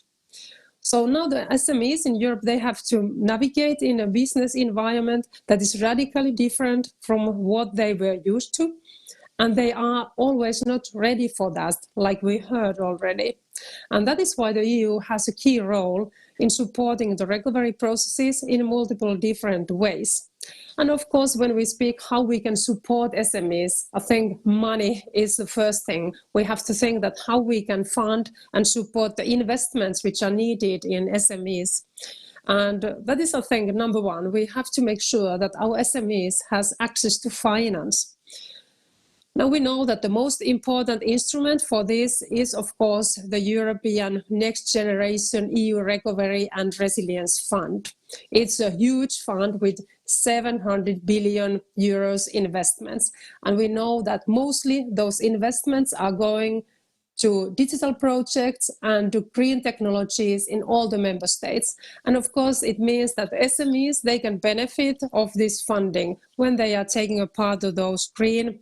So now the SMEs in Europe, they have to navigate in a business environment that is radically different from what they were used to. And they are always not ready for that, like we heard already. And that is why the EU has a key role in supporting the recovery processes in multiple different ways. And of course, when we speak how we can support SMEs, I think money is the first thing. We have to think that how we can fund and support the investments which are needed in SMEs. And that is, I think, number one. We have to make sure that our SMEs has access to finance. Now we know that the most important instrument for this is, of course, the European Next Generation EU Recovery and Resilience Fund. It's a huge fund with 700 billion euros investments. And we know that mostly those investments are going to digital projects and to green technologies in all the member states. And of course, it means that SMEs, they can benefit of this funding when they are taking a part of those green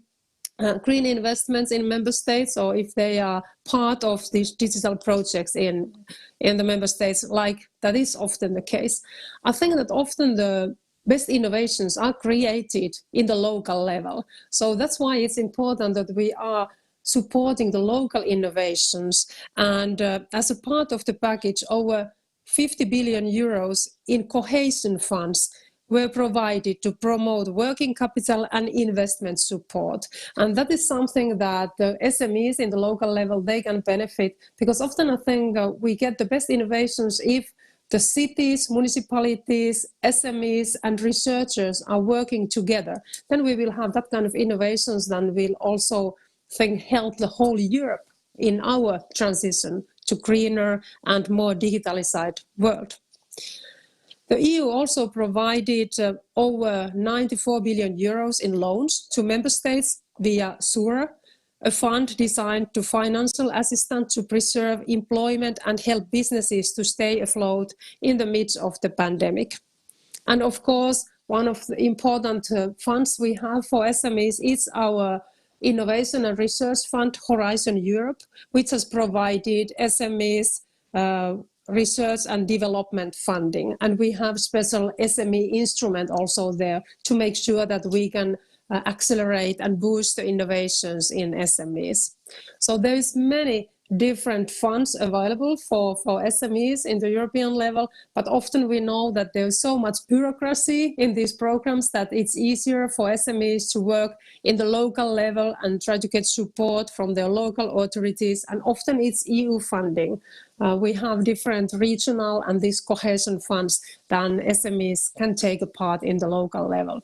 investments in member states, or if they are part of these digital projects in the member states, like that is often the case. I think that often the best innovations are created in the local level. So that's why it's important that we are supporting the local innovations. And as a part of the package, over 50 billion euros in cohesion funds were provided to promote working capital and investment support. And that is something that the SMEs in the local level, they can benefit, because often I think we get the best innovations if the cities, municipalities, SMEs and researchers are working together. Then we will have that kind of innovations that will also help the whole Europe in our transition to greener and more digitalized world. The EU also provided over 94 billion euros in loans to member states via SURE, a fund designed to financial assistance to preserve employment and help businesses to stay afloat in the midst of the pandemic. And of course, one of the important funds we have for SMEs is our Innovation and Research Fund, Horizon Europe, which has provided SMEs research and development funding. And we have special SME instrument also there to make sure that we can accelerate and boost the innovations in SMEs. So there is many different funds available for SMEs in the European level, but often we know that there's so much bureaucracy in these programs that it's easier for SMEs to work in the local level and try to get support from their local authorities, and often it's EU funding. We have different regional and these cohesion funds that SMEs can take a part in the local level.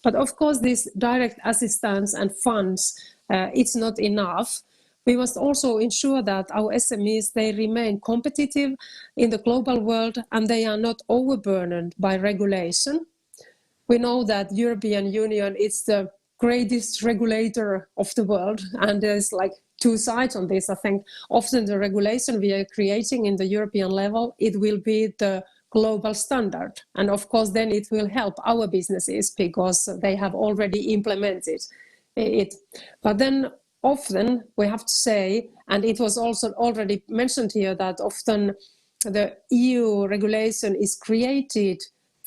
But of course, this direct assistance and funds, it's not enough. We must also ensure that our SMEs, they remain competitive in the global world and they are not overburdened by regulation. We know that European Union is the greatest regulator of the world, and there's like two sides on this. I think often the regulation we are creating in the European level, it will be the global standard, and of course then it will help our businesses because they have already implemented it. But then often we have to say, and it was also already mentioned here, that often the EU regulation is created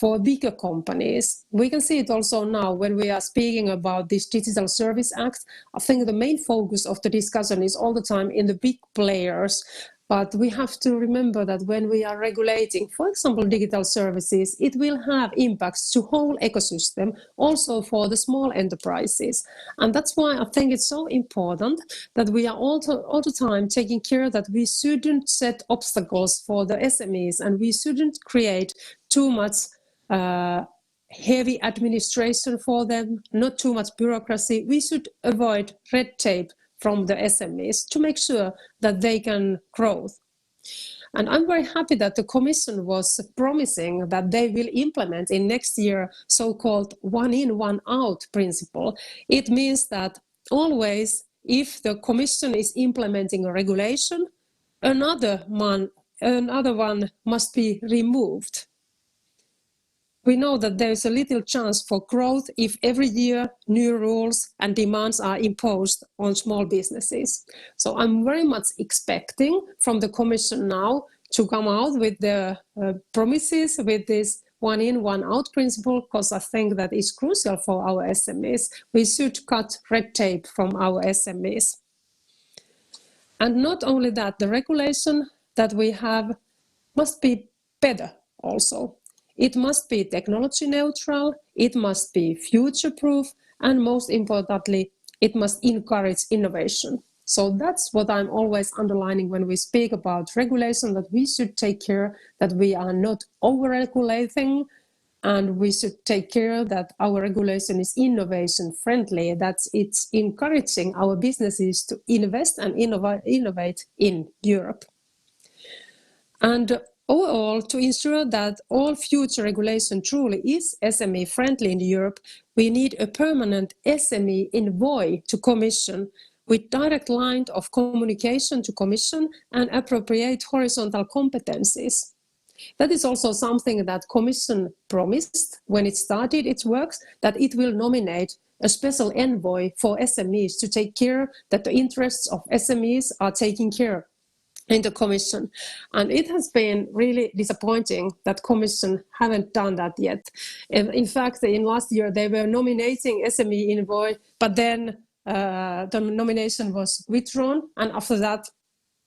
for bigger companies. We can see it also now when we are speaking about this Digital Service Act. I think the main focus of the discussion is all the time in the big players. But we have to remember that when we are regulating, for example, digital services, it will have impacts to whole ecosystem, also for the small enterprises. And that's why I think it's so important that we are all the time taking care that we shouldn't set obstacles for the SMEs, and we shouldn't create too much heavy administration for them, not too much bureaucracy. We should avoid red tape from the SMEs to make sure that they can grow. And I'm very happy that the Commission was promising that they will implement in next year so-called one in, one out principle. It means that always if the Commission is implementing a regulation, another one must be removed. We know that there is a little chance for growth if every year new rules and demands are imposed on small businesses. So I'm very much expecting from the Commission now to come out with the promises with this one in, one out principle, because I think that is crucial for our SMEs. We should cut red tape from our SMEs. And not only that, the regulation that we have must be better also. It must be technology neutral, it must be future-proof, and most importantly, it must encourage innovation. So that's what I'm always underlining when we speak about regulation, that we should take care that we are not over-regulating, and we should take care that our regulation is innovation-friendly, that it's encouraging our businesses to invest and innovate in Europe. And overall, to ensure that all future regulation truly is SME-friendly in Europe, we need a permanent SME envoy to Commission with direct line of communication to Commission and appropriate horizontal competencies. That is also something that Commission promised when it started its works, that it will nominate a special envoy for SMEs to take care that the interests of SMEs are taken care in the Commission. And it has been really disappointing that Commission haven't done that yet. In fact, in last year, they were nominating SME envoy, but then the nomination was withdrawn. And after that,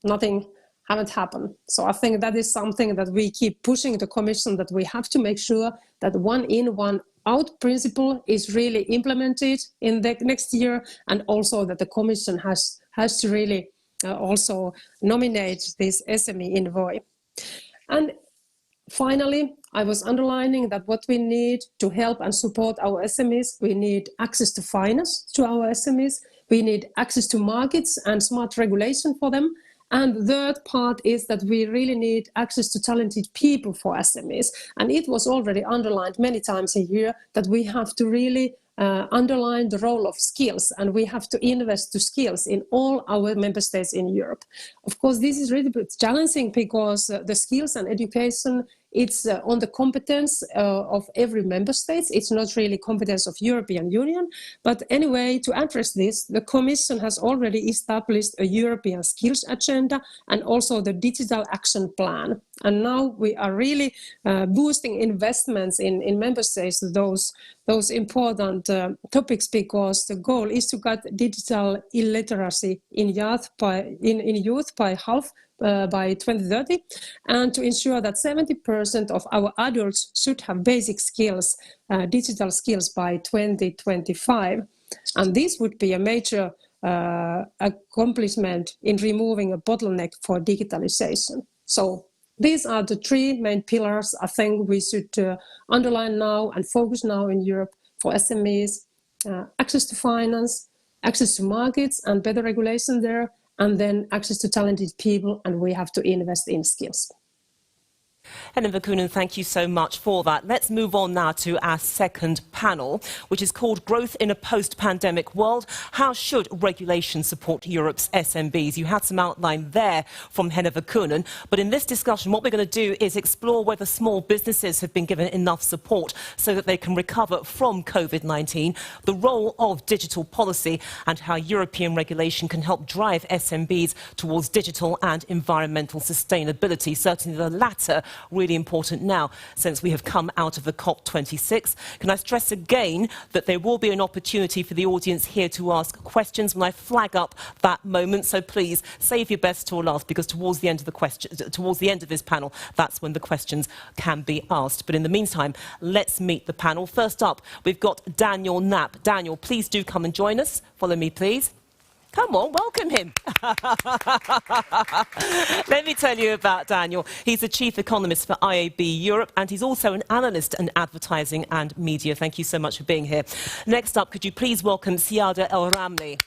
nothing haven't happened. So I think that is something that we keep pushing the Commission, that we have to make sure that one in, one out principle is really implemented in the next year, and also that the Commission has to really also nominate this SME envoy. And finally, I was underlining that what we need to help and support our SMEs, we need access to finance to our SMEs, we need access to markets and smart regulation for them. And the third part is that we really need access to talented people for SMEs. And it was already underlined many times a year that we have to really underline the role of skills, and we have to invest to skills in all our member states in Europe. Of course, this is really challenging because the skills and education, it's on the competence of every member state. It's not really competence of European Union. But anyway, to address this, the Commission has already established a European skills agenda and also the digital action plan. And now we are really boosting investments in member states, those important topics, because the goal is to cut digital illiteracy in youth by half by 2030, and to ensure that 70% of our adults should have basic skills, digital skills by 2025. And this would be a major accomplishment in removing a bottleneck for digitalization. So these are the three main pillars I think we should underline now and focus now in Europe for SMEs: access to finance, access to markets and better regulation there, and then access to talented people, and we have to invest in skills. Helen Verkunen, thank you so much for that. Let's move on now to our second panel, which is called Growth in a Post-Pandemic World. How should regulation support Europe's SMBs? You had some outline there from Helen Verkunen, but in this discussion, what we're going to do is explore whether small businesses have been given enough support so that they can recover from COVID-19, the role of digital policy, and how European regulation can help drive SMBs towards digital and environmental sustainability. Certainly the latter really important now since we have come out of the COP26. Can I stress again that there will be an opportunity for the audience here to ask questions when I flag up that moment, so please save your best till last, because towards the end of this panel, that's when the questions can be asked. But in the meantime, let's meet the panel. First up, we've got Daniel Knapp. Daniel, please do come and join us. Follow me, please. Come on, welcome him. Let me tell you about Daniel. He's the chief economist for IAB Europe, and he's also an analyst in advertising and media. Thank you so much for being here. Next up, could you please welcome Siada El Ramli?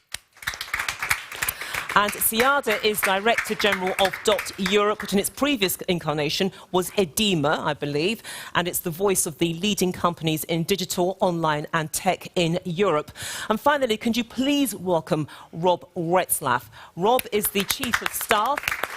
And Siada is Director General of Europe, which in its previous incarnation was EDIMA, I believe, and it's the voice of the leading companies in digital, online and tech in Europe. And finally, can you please welcome Rob Retzlaff? Rob is the Chief of Staff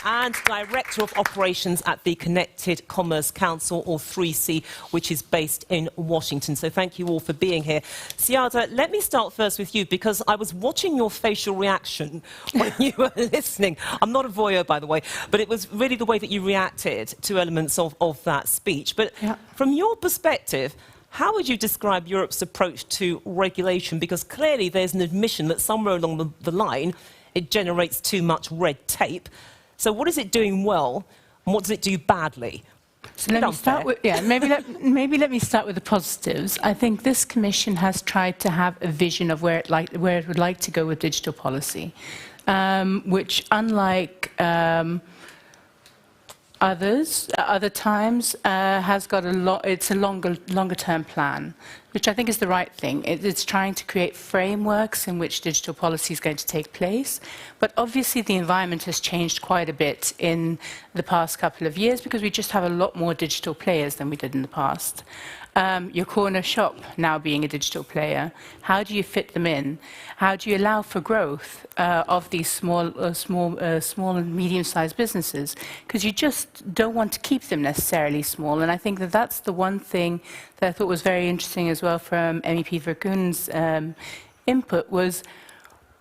and Director of Operations at the Connected Commerce Council, or 3C, which is based in Washington. So thank you all for being here. Siada, let me start first with you, because I was watching your facial reaction when you were listening. I'm not a voyeur, by the way, but it was really the way that you reacted to elements of that speech. But from your perspective, how would you describe Europe's approach to regulation? Because clearly there's an admission that somewhere along the line it generates too much red tape. So what is it doing well, and what does it do badly? So let me start with, maybe let me start with the positives. I think this Commission has tried to have a vision of where it would like to go with digital policy, which, unlike other times, has got it's a longer term plan, which I think is the right thing. It's trying to create frameworks in which digital policy is going to take place. But obviously the environment has changed quite a bit in the past couple of years, because we just have a lot more digital players than we did in the past. Your corner shop now being a digital player, how do you fit them in? How do you allow for growth of these small and medium-sized businesses? Because you just don't want to keep them necessarily small. And I think that that's the one thing that I thought was very interesting as well from MEP Verkunen's input was,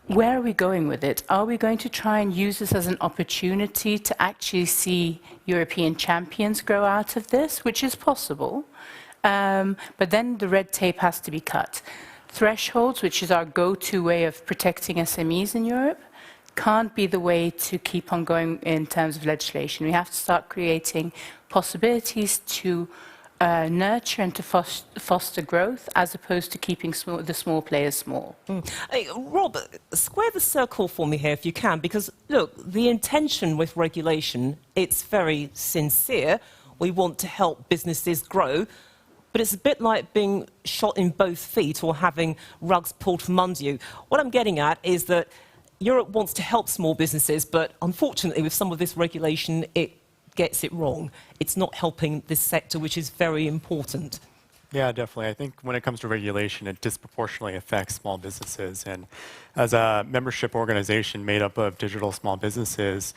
where are we going with it? Are we going to try and use this as an opportunity to actually see European champions grow out of this, which is possible? But then the red tape has to be cut. Thresholds, which is our go-to way of protecting SMEs in Europe, can't be the way to keep on going in terms of legislation. We have to start creating possibilities to nurture and to foster growth, as opposed to keeping the small players small. Hey, Rob, square the circle for me here if you can, because, look, the intention with regulation, it's very sincere. We want to help businesses grow. But it's a bit like being shot in both feet or having rugs pulled from under you. What I'm getting at is that Europe wants to help small businesses, but unfortunately with some of this regulation, it gets it wrong. It's not helping this sector, which is very important. Yeah, definitely. I think when it comes to regulation, it disproportionately affects small businesses. And as a membership organization made up of digital small businesses,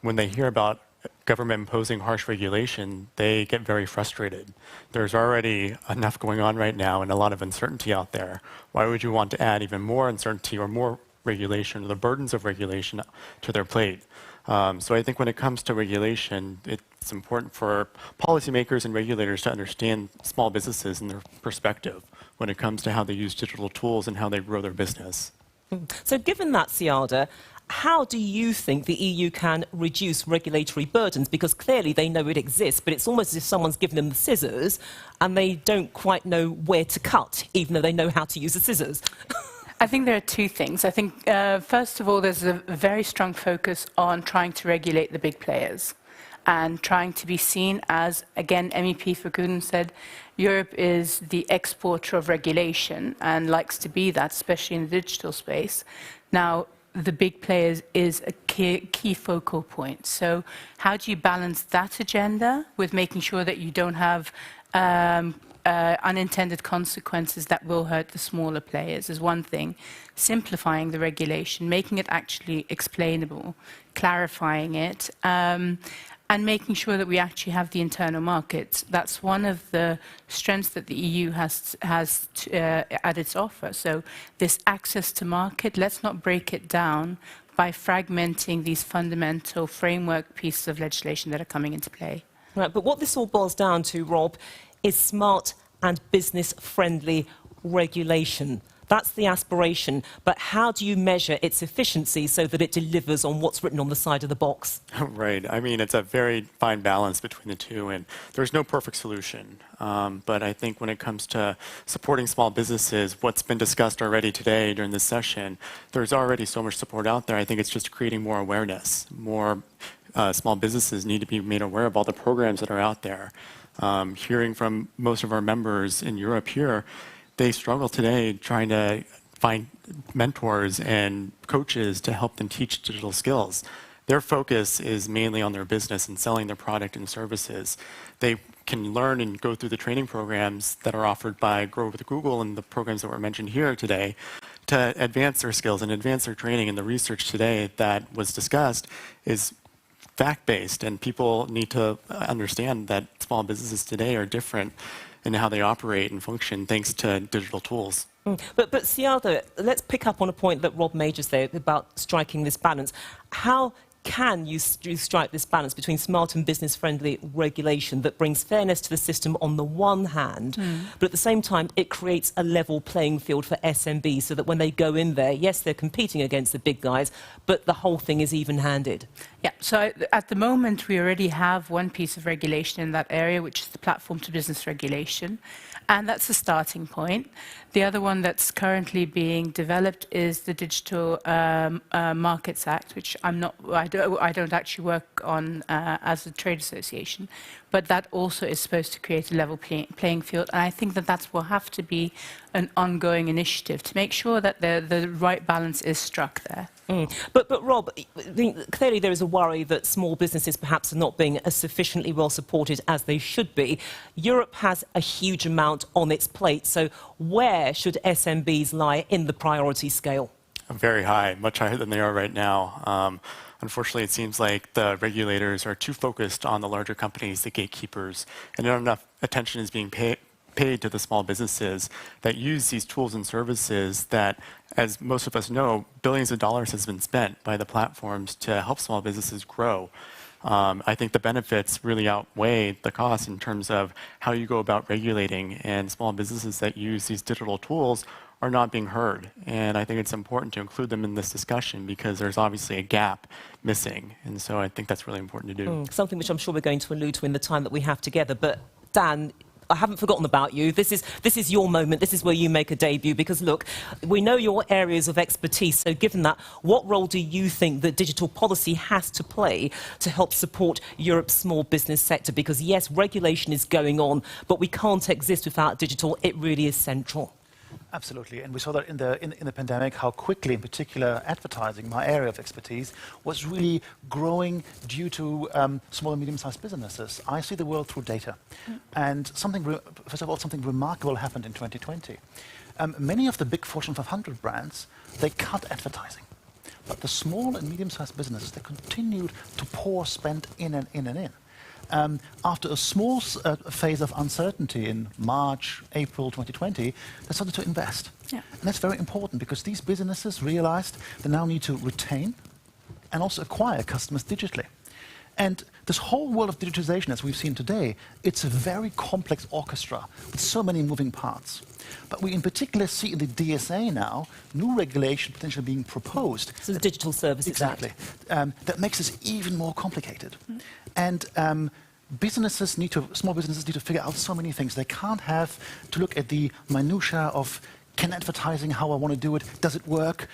when they hear about government imposing harsh regulation, they get very frustrated. There's already enough going on right now and a lot of uncertainty out there. Why would you want to add even more uncertainty or more regulation, or the burdens of regulation, to their plate? So I think when it comes to regulation, it's important for policymakers and regulators to understand small businesses and their perspective when it comes to how they use digital tools and how they grow their business. So given that, Siada, how do you think the EU can reduce regulatory burdens? Because clearly they know it exists, but it's almost as if someone's given them the scissors and they don't quite know where to cut, even though they know how to use the scissors. I think there are two things. I think, first of all, there's a very strong focus on trying to regulate the big players and trying to be seen as, again, MEP Verkunen said, Europe is the exporter of regulation and likes to be that, especially in the digital space. Now, the big players is a key focal point. So how do you balance that agenda with making sure that you don't have unintended consequences that will hurt the smaller players is one thing. Simplifying the regulation, making it actually explainable, clarifying it, and making sure that we actually have the internal markets. That's one of the strengths that the EU has at its offer. So this access to market, let's not break it down by fragmenting these fundamental framework pieces of legislation that are coming into play. Right, but what this all boils down to, Rob, is smart and business-friendly regulation. That's the aspiration, but how do you measure its efficiency so that it delivers on what's written on the side of the box? Right. I mean, it's a very fine balance between the two, and there's no perfect solution. But I think when it comes to supporting small businesses, what's been discussed already today during this session, there's already so much support out there. I think it's just creating more awareness. More small businesses need to be made aware of all the programs that are out there. Hearing from most of our members in Europe here, they struggle today trying to find mentors and coaches to help them teach digital skills. Their focus is mainly on their business and selling their product and services. They can learn and go through the training programs that are offered by Grow with Google and the programs that were mentioned here today to advance their skills and advance their training. And the research today that was discussed is fact-based, and people need to understand that small businesses today are different in how they operate and function thanks to digital tools. But Siada, let's pick up on a point that Rob made just there about striking this balance. How can you strike this balance between smart and business-friendly regulation that brings fairness to the system on the one hand, but at the same time it creates a level playing field for SMBs so that when they go in there, yes, they're competing against the big guys, but the whole thing is even-handed? Yeah, so at the moment we already have one piece of regulation in that area, which is the Platform to Business regulation, and that's the starting point. The other one that's currently being developed is the Digital Markets Act, which I don't actually work on as a trade association, but that also is supposed to create a level playing field. And I think that will have to be an ongoing initiative to make sure that the right balance is struck there. But Rob, clearly there is a worry that small businesses perhaps are not being as sufficiently well supported as they should be. Europe has a huge amount on its plate, so where should SMBs lie in the priority scale? Very high, much higher than they are right now. Unfortunately, it seems like the regulators are too focused on the larger companies, the gatekeepers, and not enough attention is being paid to the small businesses that use these tools and services that, as most of us know, billions of dollars has been spent by the platforms to help small businesses grow. I think the benefits really outweigh the costs in terms of how you go about regulating, and small businesses that use these digital tools are not being heard. And I think it's important to include them in this discussion because there's obviously a gap missing. And so I think that's really important to do. Something which I'm sure we're going to allude to in the time that we have together. But Dan, I haven't forgotten about you. This is your moment. This is where you make a debut because, look, we know your areas of expertise. So given that, what role do you think that digital policy has to play to help support Europe's small business sector? Because, yes, regulation is going on, but we can't exist without digital. It really is central. Absolutely, and we saw that in the pandemic, how quickly, in particular, advertising, my area of expertise, was really growing due to small and medium-sized businesses. I see the world through data, and first of all, something remarkable happened in 2020. Many of the big Fortune 500 brands, they cut advertising, but the small and medium-sized businesses, they continued to pour spend in and in and in. After a small phase of uncertainty in March, April 2020, they started to invest. Yeah. And that's very important because these businesses realized they now need to retain and also acquire customers digitally. And this whole world of digitization, as we've seen today, it's a very complex orchestra with so many moving parts. But we in particular see in the DSA now new regulation potentially being proposed. So the Digital Services Act. Exactly. That makes this even more complicated. And small businesses need to figure out so many things. They can't have to look at the minutiae of can advertising, how I want to do it, does it work,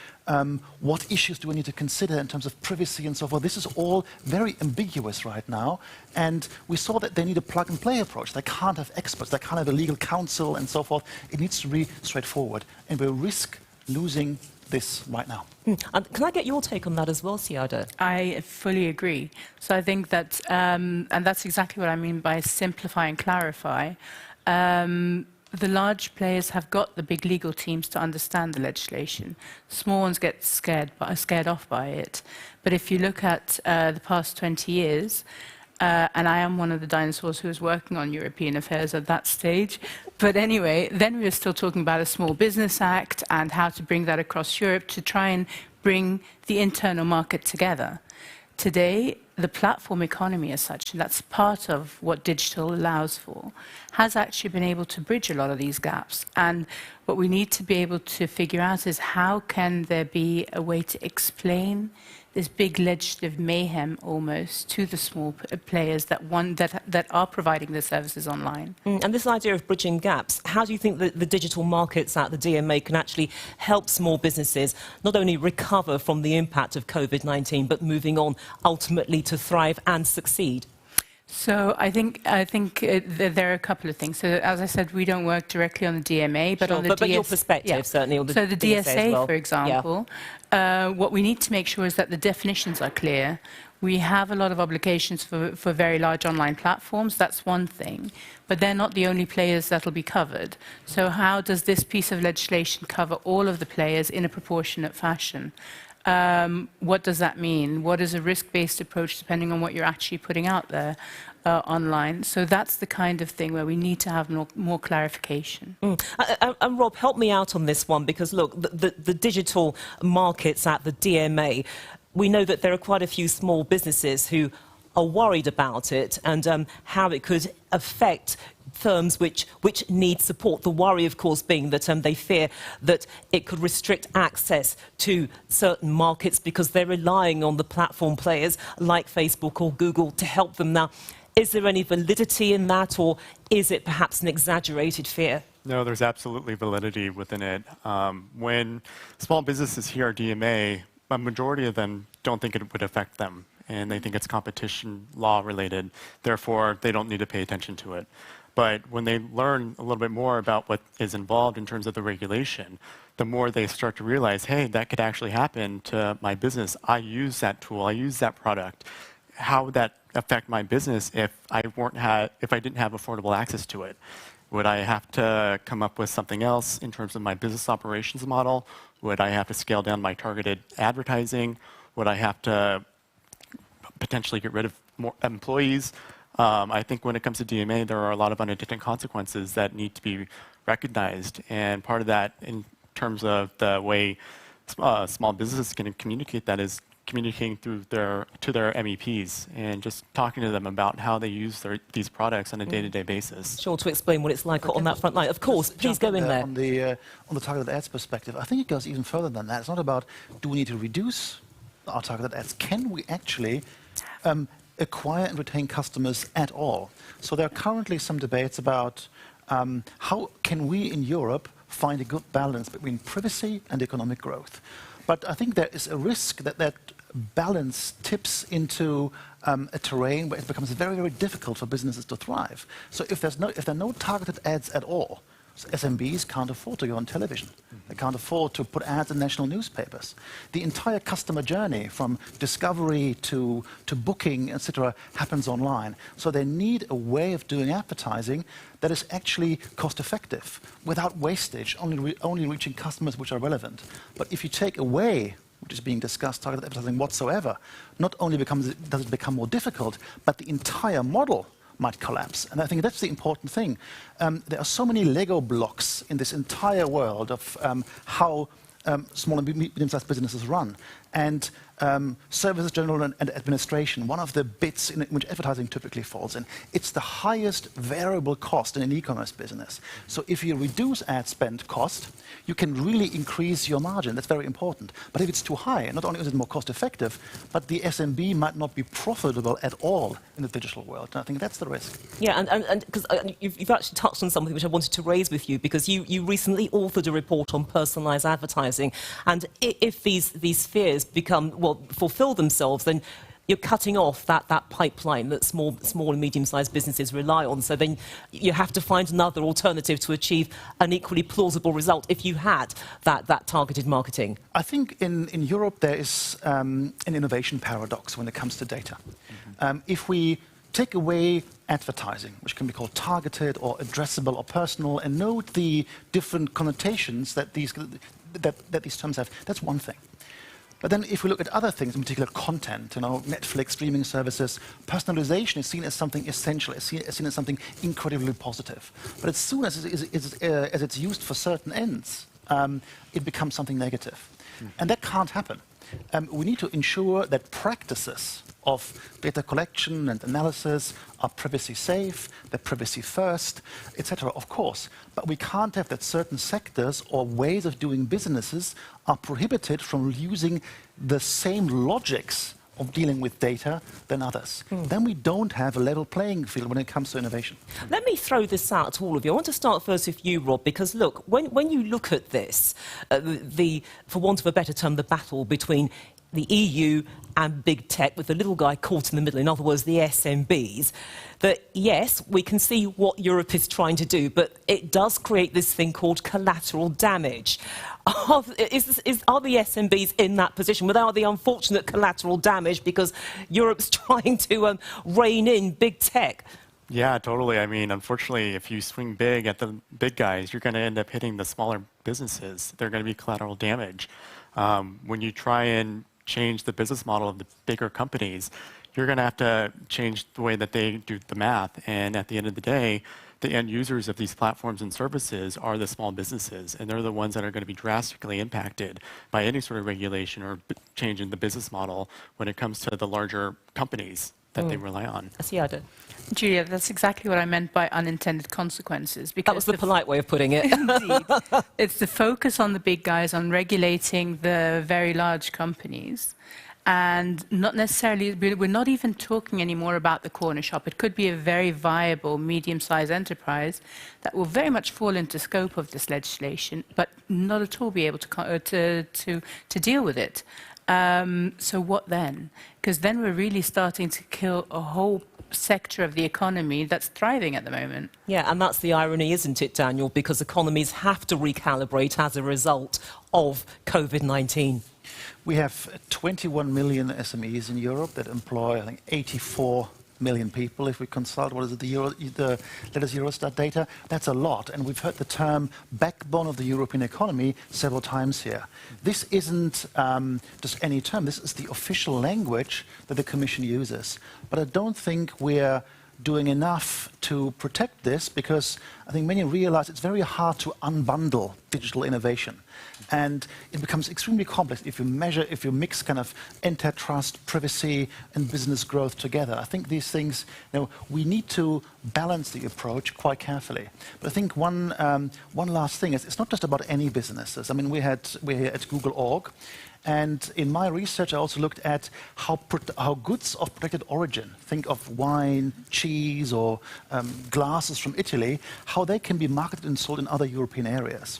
what issues do I need to consider in terms of privacy and so forth. This is all very ambiguous right now, and we saw that they need a plug-and-play approach. They can't have experts, they can't have a legal counsel and so forth. It needs to be straightforward, and we risk losing this right now. And can I get your take on that as well, Siada? I fully agree. So I think that, and that's exactly what I mean by simplify and clarify. The large players have got the big legal teams to understand the legislation. Small ones get scared off by it. But if you look at the past 20 years, and I am one of the dinosaurs who was working on European affairs at that stage. But anyway, then we were still talking about a Small Business Act and how to bring that across Europe to try and bring the internal market together. Today, the platform economy as such, and that's part of what digital allows for, has actually been able to bridge a lot of these gaps. And what we need to be able to figure out is how can there be a way to explain this big legislative mayhem almost to the small players that are providing the services online. And this idea of bridging gaps, how do you think that the digital markets at the DMA can actually help small businesses not only recover from the impact of COVID-19, but moving on ultimately to thrive and succeed? So I think there are a couple of things. So as I said, we don't work directly on the DMA, but on the but your perspective, certainly, on the so the DSA, as well. for example, what we need to make sure is that the definitions are clear. We have a lot of obligations for very large online platforms. That's one thing, but they're not the only players that will be covered. So how does this piece of legislation cover all of the players in a proportionate fashion? What does that mean? What is a risk-based approach depending on what you're actually putting out there online? So that's the kind of thing where we need to have more clarification. And Rob, help me out on this one, because look, the digital markets at the DMA, we know that there are quite a few small businesses who are worried about it and how it could affect firms which need support. The worry, of course, being that they fear that it could restrict access to certain markets because they're relying on the platform players like Facebook or Google to help them. Now, is there any validity in that, or is it perhaps an exaggerated fear? No, there's absolutely validity within it. When small businesses hear DMA, a majority of them don't think it would affect them, and they think it's competition law related. Therefore, they don't need to pay attention to it. But when they learn a little bit more about what is involved in terms of the regulation, the more they start to realize, hey, that could actually happen to my business. I use that tool, I use that product. How would that affect my business if I didn't have affordable access to it? Would I have to come up with something else in terms of my business operations model? Would I have to scale down my targeted advertising? Would I have to potentially get rid of more employees? I think when it comes to DMA, there are a lot of unintended consequences that need to be recognized. And part of that, in terms of the way small businesses can communicate that, is communicating to their MEPs and just talking to them about how they use these products on a day-to-day basis. Sure, to explain what it's like on that front line. Of course, please go in there. On the targeted ads perspective, I think it goes even further than that. It's not about, do we need to reduce our targeted ads? Can we actually acquire and retain customers at all? So there are currently some debates about how can we in Europe find a good balance between privacy and economic growth. But I think there is a risk that that balance tips into a terrain where it becomes very, very difficult for businesses to thrive. So if there are no targeted ads at all, so SMBs can't afford to go on television. They can't afford to put ads in national newspapers. The entire customer journey from discovery to booking, etc., happens online. So they need a way of doing advertising that is actually cost-effective, without wastage, only reaching customers which are relevant. But if you take away, which is being discussed, targeted advertising whatsoever, not only does it become more difficult, but the entire model might collapse. And I think that's the important thing. There are so many Lego blocks in this entire world of how small and medium-sized businesses run. And services, general and administration, one of the bits in which advertising typically falls in, it's the highest variable cost in an e-commerce business. So if you reduce ad spend cost, you can really increase your margin. That's very important. But if it's too high, not only is it more cost effective, but the SMB might not be profitable at all in the digital world. And I think that's the risk. Yeah, and because you've actually touched on something which I wanted to raise with you, because you recently authored a report on personalised advertising. And if these fears fulfill themselves, then you're cutting off that pipeline that small and medium-sized businesses rely on. So then you have to find another alternative to achieve an equally plausible result if you had that targeted marketing. I think in Europe there is an innovation paradox when it comes to data. If we take away advertising, which can be called targeted or addressable or personal, and note the different connotations that these terms have, that's one thing. But then if we look at other things, in particular content, Netflix, streaming services, personalization is seen as something essential, is seen as something incredibly positive. But as soon as it's used for certain ends, it becomes something negative. And that can't happen. We need to ensure that practices of data collection and analysis are privacy safe, they're privacy first, etc., of course. But we can't have that certain sectors or ways of doing businesses are prohibited from using the same logics of dealing with data than others. Then we don't have a level playing field when it comes to innovation. Let me throw this out to all of you. I want to start first with you, Rob, because look, when you look at this, for want of a better term, the battle between the EU and big tech, with the little guy caught in the middle, in other words, the SMBs, that yes, we can see what Europe is trying to do, but it does create this thing called collateral damage. Are the SMBs in that position without the unfortunate collateral damage because Europe's trying to rein in big tech? Yeah, totally. I mean, unfortunately, if you swing big at the big guys, you're going to end up hitting the smaller businesses. They're going to be collateral damage. When you try and change the business model of the bigger companies, you're going to have to change the way that they do the math. And at the end of the day, the end users of these platforms and services are the small businesses, and they're the ones that are going to be drastically impacted by any sort of regulation or change in the business model when it comes to the larger companies that they rely on. Julia, that's exactly what I meant by unintended consequences. Because that was the polite way of putting it. Indeed. It's the focus on the big guys, on regulating the very large companies. And not necessarily, we're not even talking anymore about the corner shop. It could be a very viable medium-sized enterprise that will very much fall into scope of this legislation, but not at all be able to deal with it. So what then? Because then we're really starting to kill a whole sector of the economy that's thriving at the moment. Yeah, and that's the irony, isn't it, Daniel? Because economies have to recalibrate as a result of COVID-19. We have 21 million SMEs in Europe that employ, I think, 84 million people. If we consult, what is it, the latest Eurostat data, that's a lot. And we've heard the term backbone of the European economy several times here. This isn't just any term. This is the official language that the Commission uses. But I don't think we're doing enough to protect this, because I think many realize it's very hard to unbundle digital innovation. And it becomes extremely complex if you mix kind of antitrust, privacy, and business growth together. I think these things, we need to balance the approach quite carefully. But I think one last thing is, it's not just about any businesses. I mean, we're here at Google.org. And in my research, I also looked at how goods of protected origin, think of wine, cheese, or glasses from Italy, how they can be marketed and sold in other European areas.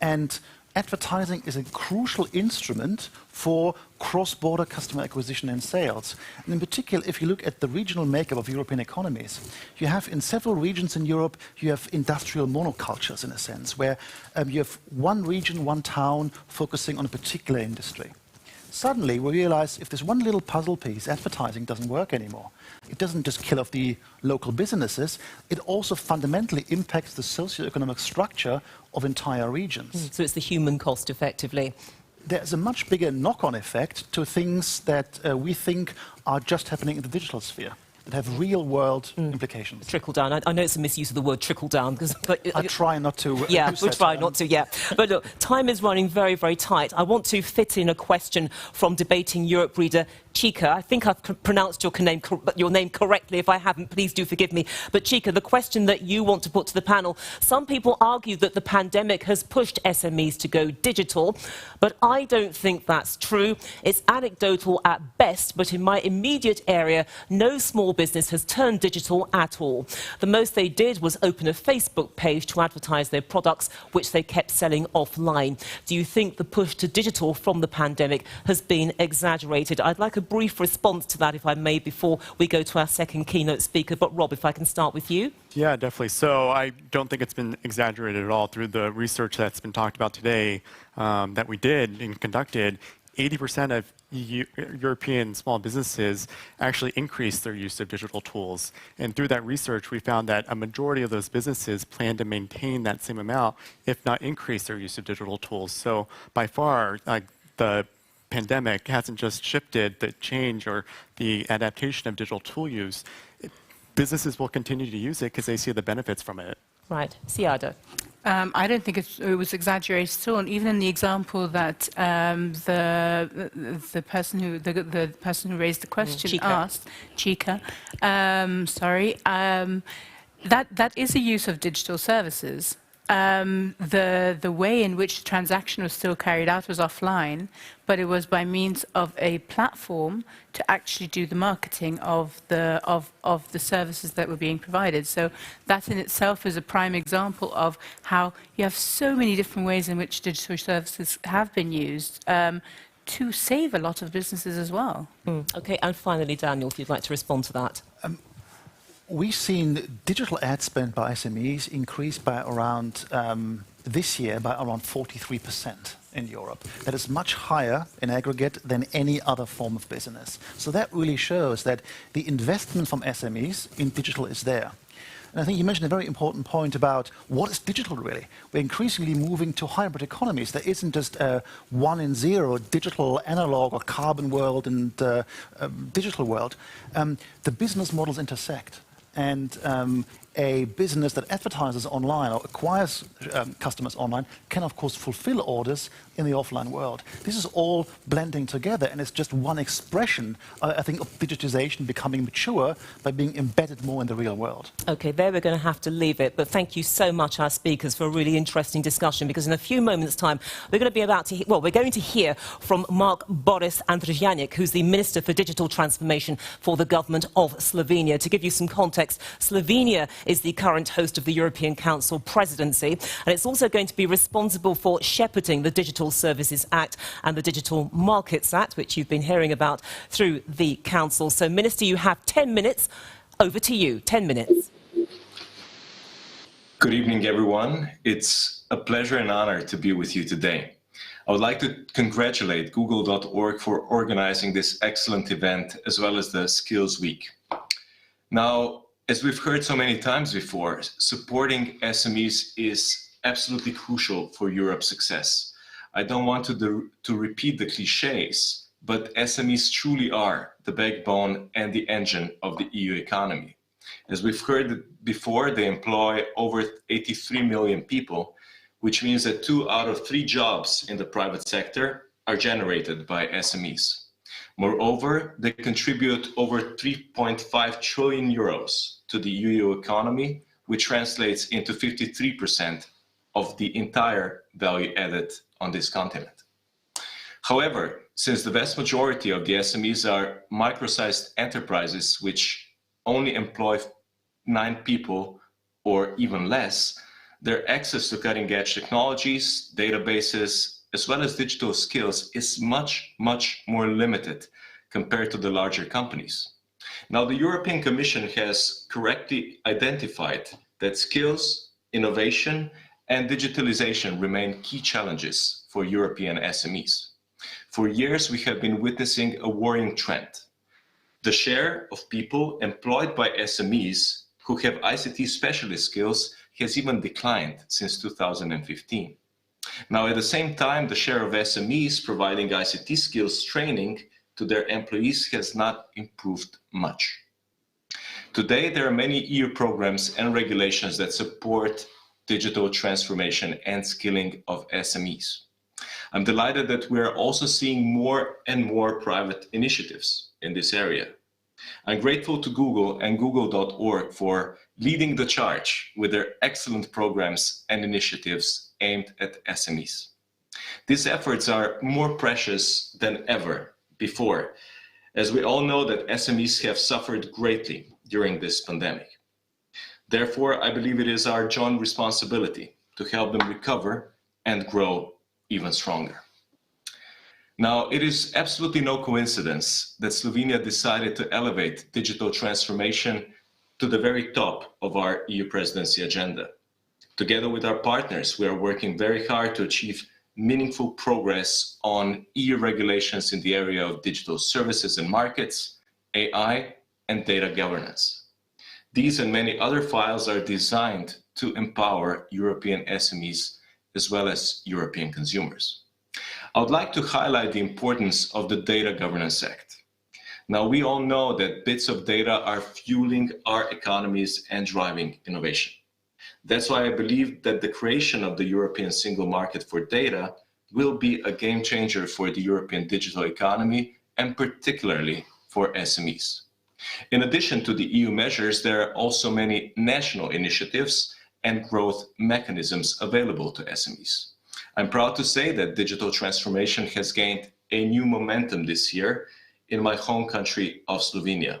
And advertising is a crucial instrument for cross-border customer acquisition and sales. And in particular, if you look at the regional makeup of European economies, you have in several regions in Europe, you have industrial monocultures in a sense, where you have one region, one town focusing on a particular industry. Suddenly, we realize if there's one little puzzle piece, advertising doesn't work anymore. It doesn't just kill off the local businesses, it also fundamentally impacts the socioeconomic structure of entire regions. So it's the human cost, effectively. There's a much bigger knock-on effect to things that we think are just happening in the digital sphere, that have real-world implications. Trickle down. I know it's a misuse of the word trickle down. I try not to. Yeah, we'll try not to, yeah. But look, time is running very, very tight. I want to fit in a question from Debating Europe reader Chika. I think I've pronounced your name correctly. If I haven't, please do forgive me. But Chika, the question that you want to put to the panel, some people argue that the pandemic has pushed SMEs to go digital, but I don't think that's true. It's anecdotal at best, but in my immediate area, no small small business has turned digital at all. The most they did was open a Facebook page to advertise their products, which they kept selling offline. Do you think the push to digital from the pandemic has been exaggerated? I'd like a brief response to that, if I may, before we go to our second keynote speaker. But Rob, if I can start with you. Yeah, definitely. So I don't think it's been exaggerated at all. Through the research that's been talked about today that we did and conducted, 80% of European small businesses actually increased their use of digital tools. And through that research, we found that a majority of those businesses plan to maintain that same amount, if not increase their use of digital tools. So by far, the pandemic hasn't just shifted the change or the adaptation of digital tool use. Businesses will continue to use it because they see the benefits from it. Right. Siada. I don't think it was exaggerated at all. And even in the example that the person who raised the question asked, Chika, that is a use of digital services. The way in which the transaction was still carried out was offline, but it was by means of a platform to actually do the marketing of the services that were being provided. So that in itself is a prime example of how you have so many different ways in which digital services have been used to save a lot of businesses as well. Okay, and finally, Daniel, if you'd like to respond to that. We've seen digital ad spend by SMEs increase by around, this year, by around 43% in Europe. That is much higher in aggregate than any other form of business. So that really shows that the investment from SMEs in digital is there. And I think you mentioned a very important point about what is digital really. We're increasingly moving to hybrid economies. There isn't just a 1 and 0 digital analog or carbon world and digital world. The business models intersect. And a business that advertises online or acquires customers online can, of course, fulfill orders in the offline world. This is all blending together, and it's just one expression, I think, of digitization becoming mature by being embedded more in the real world. OK, there we're going to have to leave it. But thank you so much, our speakers, for a really interesting discussion, because in a few moments' time, we're going to hear from Mark Boris Andrijanic, who's the Minister for Digital Transformation for the government of Slovenia. To give you some context, Slovenia is the current host of the European Council presidency, and it's also going to be responsible for shepherding the Digital Services Act and the Digital Markets Act, which you've been hearing about through the Council. So, Minister, you have 10 minutes. Over to you. 10 minutes. Good evening, everyone. It's a pleasure and honor to be with you today. I would like to congratulate Google.org for organizing this excellent event, as well as the Skills Week. Now, as we've heard so many times before, supporting SMEs is absolutely crucial for Europe's success. I don't want to repeat the cliches, but SMEs truly are the backbone and the engine of the EU economy. As we've heard before, they employ over 83 million people, which means that 2 out of 3 jobs in the private sector are generated by SMEs. Moreover, they contribute over 3.5 trillion euros to the EU economy, which translates into 53% of the entire value added on this continent. However, since the vast majority of the SMEs are micro-sized enterprises which only employ 9 people or even less, their access to cutting-edge technologies, databases, as well as digital skills is much, much more limited compared to the larger companies. Now, the European Commission has correctly identified that skills, innovation, and digitalization remain key challenges for European SMEs. For years, we have been witnessing a worrying trend. The share of people employed by SMEs who have ICT specialist skills has even declined since 2015. Now, at the same time, the share of SMEs providing ICT skills training to their employees has not improved much. Today, there are many EU programs and regulations that support digital transformation and skilling of SMEs. I'm delighted that we are also seeing more and more private initiatives in this area. I'm grateful to Google and Google.org for leading the charge with their excellent programs and initiatives aimed at SMEs. These efforts are more precious than ever before, as we all know that SMEs have suffered greatly during this pandemic. Therefore, I believe it is our joint responsibility to help them recover and grow even stronger. Now, it is absolutely no coincidence that Slovenia decided to elevate digital transformation to the very top of our EU presidency agenda. Together with our partners, we are working very hard to achieve meaningful progress on EU regulations in the area of digital services and markets, AI, and data governance. These and many other files are designed to empower European SMEs as well as European consumers. I would like to highlight the importance of the Data Governance Act. Now, we all know that bits of data are fueling our economies and driving innovation. That's why I believe that the creation of the European single market for data will be a game changer for the European digital economy and particularly for SMEs. In addition to the EU measures, there are also many national initiatives and growth mechanisms available to SMEs. I'm proud to say that digital transformation has gained a new momentum this year in my home country of Slovenia.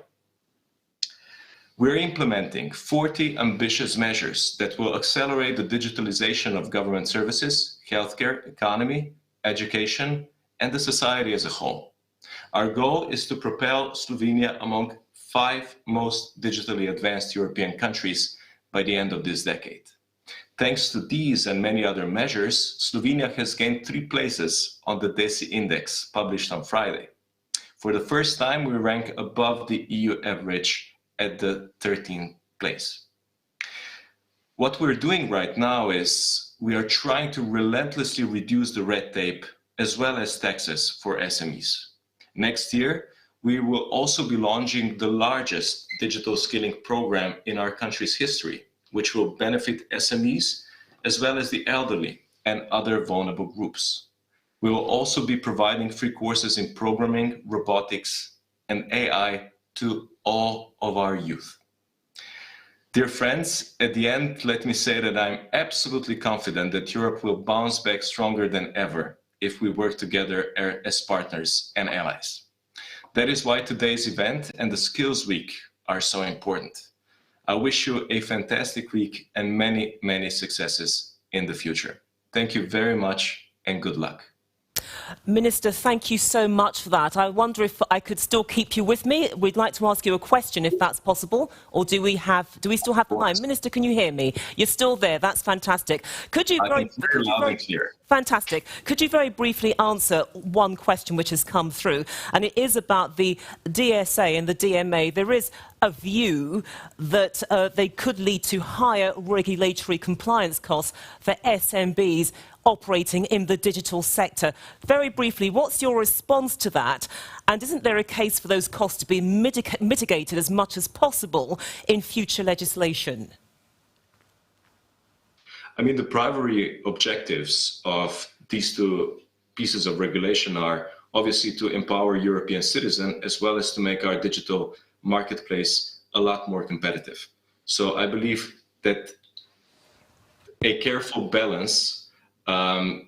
We're implementing 40 ambitious measures that will accelerate the digitalization of government services, healthcare, economy, education, and the society as a whole. Our goal is to propel Slovenia among 5 most digitally advanced European countries by the end of this decade. Thanks to these and many other measures, Slovenia has gained 3 places on the DESI index published on Friday. For the first time, we rank above the EU average at the 13th place. What we're doing right now is we are trying to relentlessly reduce the red tape as well as taxes for SMEs. Next year, we will also be launching the largest digital skilling program in our country's history, which will benefit SMEs as well as the elderly and other vulnerable groups. We will also be providing free courses in programming, robotics, and AI to all of our youth. Dear friends, at the end, let me say that I'm absolutely confident that Europe will bounce back stronger than ever if we work together as partners and allies. That is why today's event and the Skills Week are so important. I wish you a fantastic week and many, many successes in the future. Thank you very much and good luck. Minister, thank you so much for that. I wonder if I could still keep you with me. We'd like to ask you a question, if that's possible. Or do we still have the line? Minister, can you hear me? You're still there. That's fantastic. Could you Fantastic. Could you very briefly answer one question which has come through? And it is about the DSA and the DMA. There is a view that they could lead to higher regulatory compliance costs for SMBs operating in the digital sector. Very briefly, what's your response to that? And isn't there a case for those costs to be mitigated as much as possible in future legislation? I mean, the primary objectives of these 2 pieces of regulation are obviously to empower European citizens as well as to make our digital marketplace a lot more competitive. So I believe that a careful balance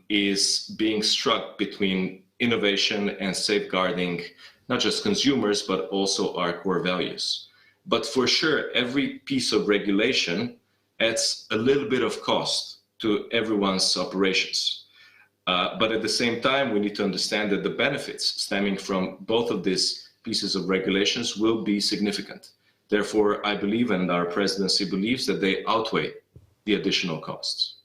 is being struck between innovation and safeguarding not just consumers, but also our core values. But for sure, every piece of regulation adds a little bit of cost to everyone's operations. But at the same time, we need to understand that the benefits stemming from both of these pieces of regulations will be significant. Therefore, I believe, and our presidency believes, that they outweigh the additional costs.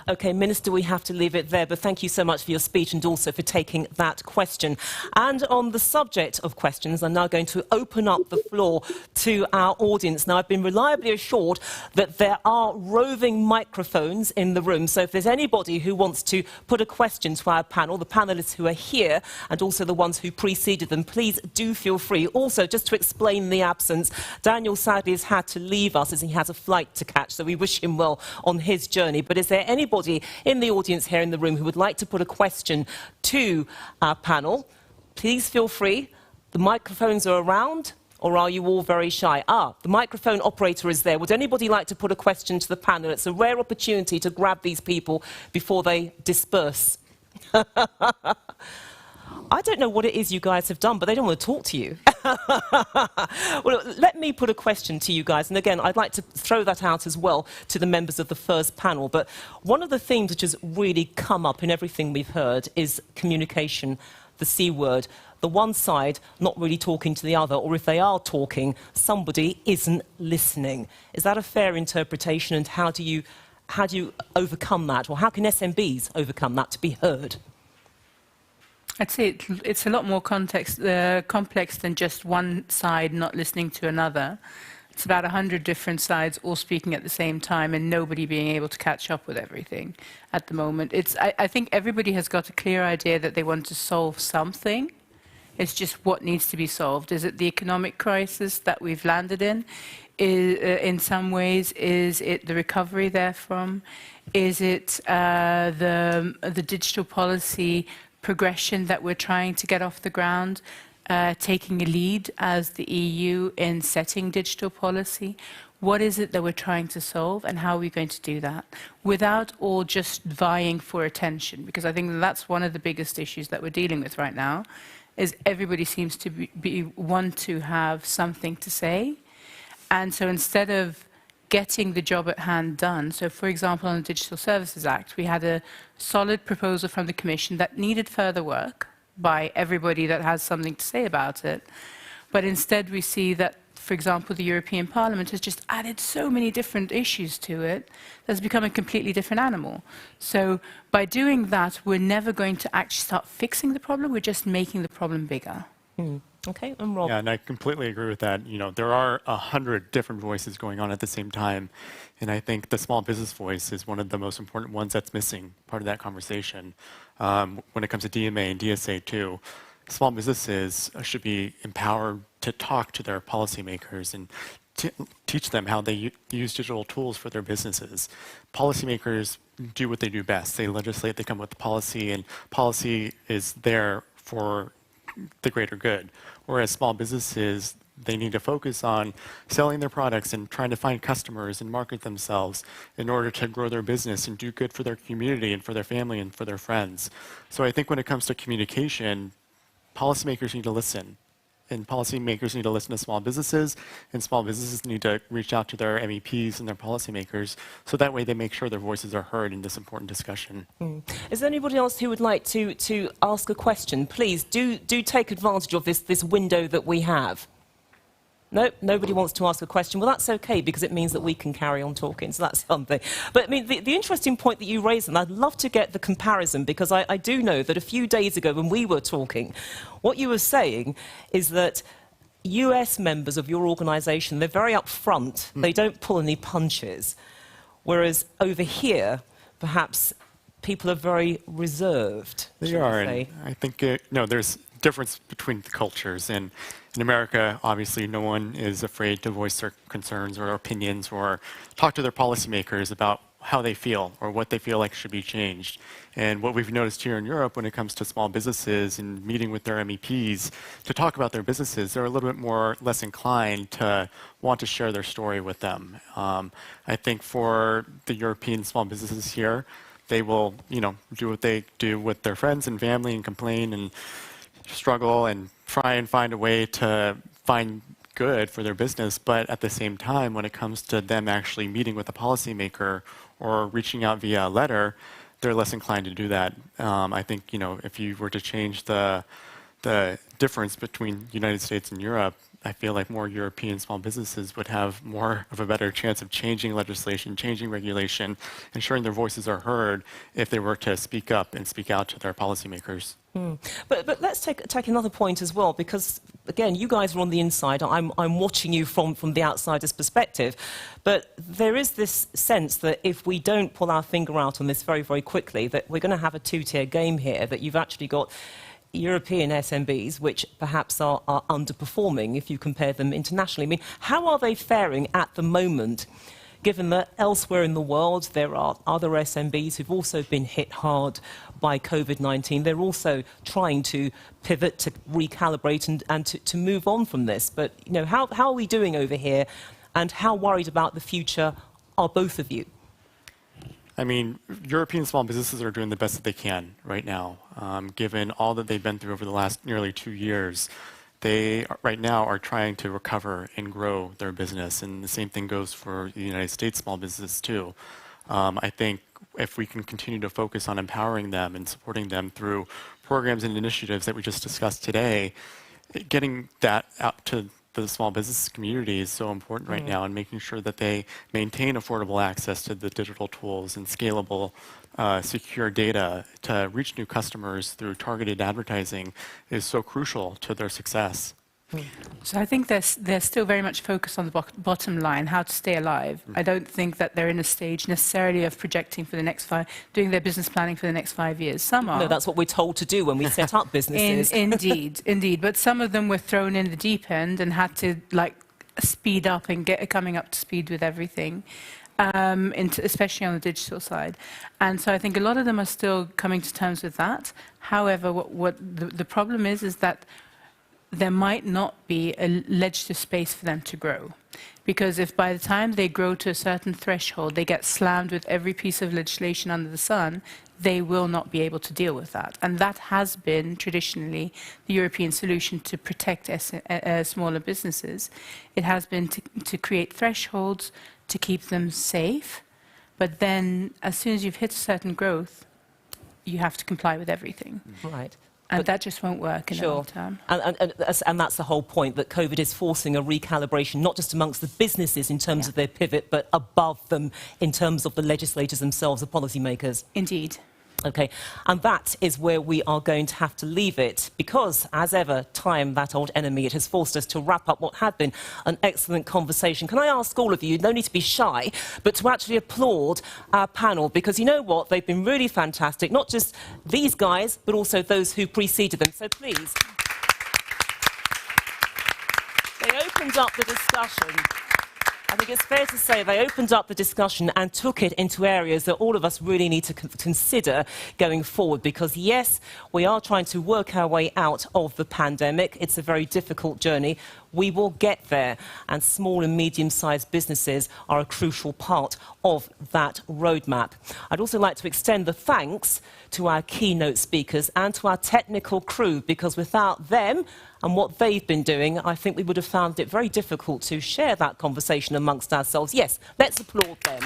OK, Minister, we have to leave it there, but thank you so much for your speech and also for taking that question. And on the subject of questions, I'm now going to open up the floor to our audience. Now, I've been reliably assured that there are roving microphones in the room, so if there's anybody who wants to put a question to our panel, the panellists who are here and also the ones who preceded them, please do feel free. Also, just to explain the absence, Daniel sadly has had to leave us as he has a flight to catch, so we wish him well on his journey. But is there anybody in the audience here in the room who would like to put a question to our panel? Please feel free. The microphones are around, or are you all very shy? The microphone operator is there. Would anybody like to put a question to the panel? It's a rare opportunity to grab these people before they disperse. I don't know what it is you guys have done, but they don't want to talk to you. Well, let me put a question to you guys. And again, I'd like to throw that out as well to the members of the first panel. But one of the themes which has really come up in everything we've heard is communication, the C word. The one side not really talking to the other, or if they are talking, somebody isn't listening. Is that a fair interpretation? And how do you overcome that? Or how can SMBs overcome that to be heard? I'd say it's a lot more complex than just one side not listening to another. It's about 100 different sides all speaking at the same time and nobody being able to catch up with everything at the moment. I think everybody has got a clear idea that they want to solve something. It's just what needs to be solved. Is it the economic crisis that we've landed in? In some ways, is it the recovery therefrom? Is it the digital policy progression that we're trying to get off the ground, taking a lead as the EU in setting digital policy? What is it that we're trying to solve, and how are we going to do that without all just vying for attention? Because I think that's one of the biggest issues that we're dealing with right now, is everybody seems to want to have something to say. And so instead of getting the job at hand done, so for example on the Digital Services Act, we had a solid proposal from the Commission that needed further work by everybody that has something to say about it. But instead we see that, for example, the European Parliament has just added so many different issues to it that's become a completely different animal. So by doing that, we're never going to actually start fixing the problem, we're just making the problem bigger. Okay, and Rob. Yeah, and I completely agree with that. You know, there are 100 different voices going on at the same time, and I think the small business voice is one of the most important ones that's missing part of that conversation. When it comes to DMA and DSA too, small businesses should be empowered to talk to their policymakers and teach them how they use digital tools for their businesses. Policymakers do what they do best. They legislate, they come up with policy, and policy is there for the greater good. Whereas small businesses, they need to focus on selling their products and trying to find customers and market themselves in order to grow their business and do good for their community and for their family and for their friends. So I think when it comes to communication, policymakers need to listen. And policymakers need to listen to small businesses, and small businesses need to reach out to their MEPs and their policymakers, so that way they make sure their voices are heard in this important discussion. Is there anybody else who would like to ask a question? Please do take advantage of this window that we have. No, nobody wants to ask a question. Well, that's okay, because it means that we can carry on talking, so that's something. But I mean, the interesting point that you raised, and I'd love to get the comparison, because I do know that a few days ago when we were talking, what you were saying is that US members of your organisation, they're very upfront. They don't pull any punches. Whereas over here, perhaps people are very reserved. They are, and I think there's difference between the cultures. And in America, obviously, no one is afraid to voice their concerns or opinions or talk to their policymakers about how they feel or what they feel like should be changed. And what we've noticed here in Europe when it comes to small businesses and meeting with their MEPs to talk about their businesses, they're a little bit less inclined to want to share their story with them. I think for the European small businesses here, they will, do what they do with their friends and family and complain and struggle and try and find a way to find good for their business, but at the same time, when it comes to them actually meeting with a policymaker or reaching out via a letter, they're less inclined to do that. I think, if you were to change the difference between the United States and Europe, I feel like more European small businesses would have more of a better chance of changing legislation, changing regulation, ensuring their voices are heard if they were to speak up and speak out to their policymakers. But let's take another point as well, because again, you guys are on the inside. I'm watching you from the outsider's perspective, but there is this sense that if we don't pull our finger out on this very, very quickly, that we're going to have a two-tier game here. That you've actually got European SMBs, which perhaps are underperforming if you compare them internationally. I mean, how are they faring at the moment, given that elsewhere in the world there are other SMBs who've also been hit hard by COVID-19? They're also trying to pivot, to recalibrate and to move on from this. But, how are we doing over here, and how worried about the future are both of you? I mean, European small businesses are doing the best that they can right now, given all that they've been through over the last nearly 2 years. They right now are trying to recover and grow their business, and the same thing goes for the United States small businesses too. I think if we can continue to focus on empowering them and supporting them through programs and initiatives that we just discussed today, getting that out to the small business community is so important right now, and making sure that they maintain affordable access to the digital tools and scalable, secure data to reach new customers through targeted advertising is so crucial to their success. So I think they're still very much focused on the bottom line, how to stay alive. I don't think that they're in a stage necessarily of projecting for the next doing their business planning for the next 5 years. Some are. No, that's what we're told to do when we set up businesses. Indeed. But some of them were thrown in the deep end and had to speed up and coming up to speed with everything. Especially on the digital side. And so I think a lot of them are still coming to terms with that. However, what the problem is that there might not be a legislative space for them to grow. Because if by the time they grow to a certain threshold, they get slammed with every piece of legislation under the sun, they will not be able to deal with that. And that has been traditionally the European solution to protect smaller businesses. It has been to create thresholds to keep them safe. But then as soon as you've hit a certain growth, you have to comply with everything. Right. And that just won't work in the long term. And that's the whole point, that COVID is forcing a recalibration, not just amongst the businesses in terms of their pivot, but above them in terms of the legislators themselves, the policymakers. Indeed. Okay, and that is where we are going to have to leave it, because, as ever, time, that old enemy, it has forced us to wrap up what had been an excellent conversation. Can I ask all of you, no need to be shy, but to actually applaud our panel, because you know what, they've been really fantastic, not just these guys, but also those who preceded them, so please. They opened up the discussion. I think it's fair to say they opened up the discussion and took it into areas that all of us really need to consider going forward, because yes, we are trying to work our way out of the pandemic. It's a very difficult journey. We will get there, and small and medium-sized businesses are a crucial part of that roadmap. I'd also like to extend the thanks to our keynote speakers and to our technical crew, because without them and what they've been doing, I think we would have found it very difficult to share that conversation amongst ourselves. Yes, let's applaud them.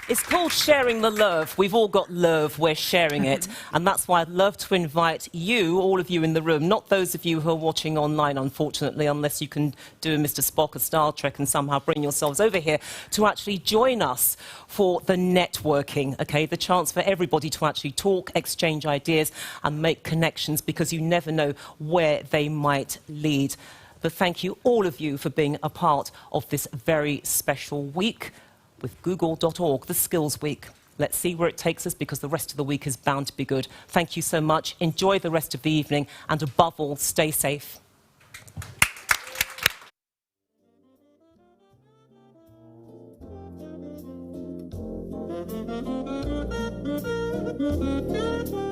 It's called sharing the love. We've all got love, we're sharing it. And that's why I'd love to invite you, all of you in the room, not those of you who are watching online, unfortunately, unless you can do a Mr. Spock or Star Trek and somehow bring yourselves over here, to actually join us for the networking, okay? The chance for everybody to actually talk, exchange ideas and make connections, because you never know where they might lead. But thank you, all of you, for being a part of this very special week with Google.org, the Skills Week. Let's see where it takes us, because the rest of the week is bound to be good. Thank you so much. Enjoy the rest of the evening, and above all, stay safe. Thank you.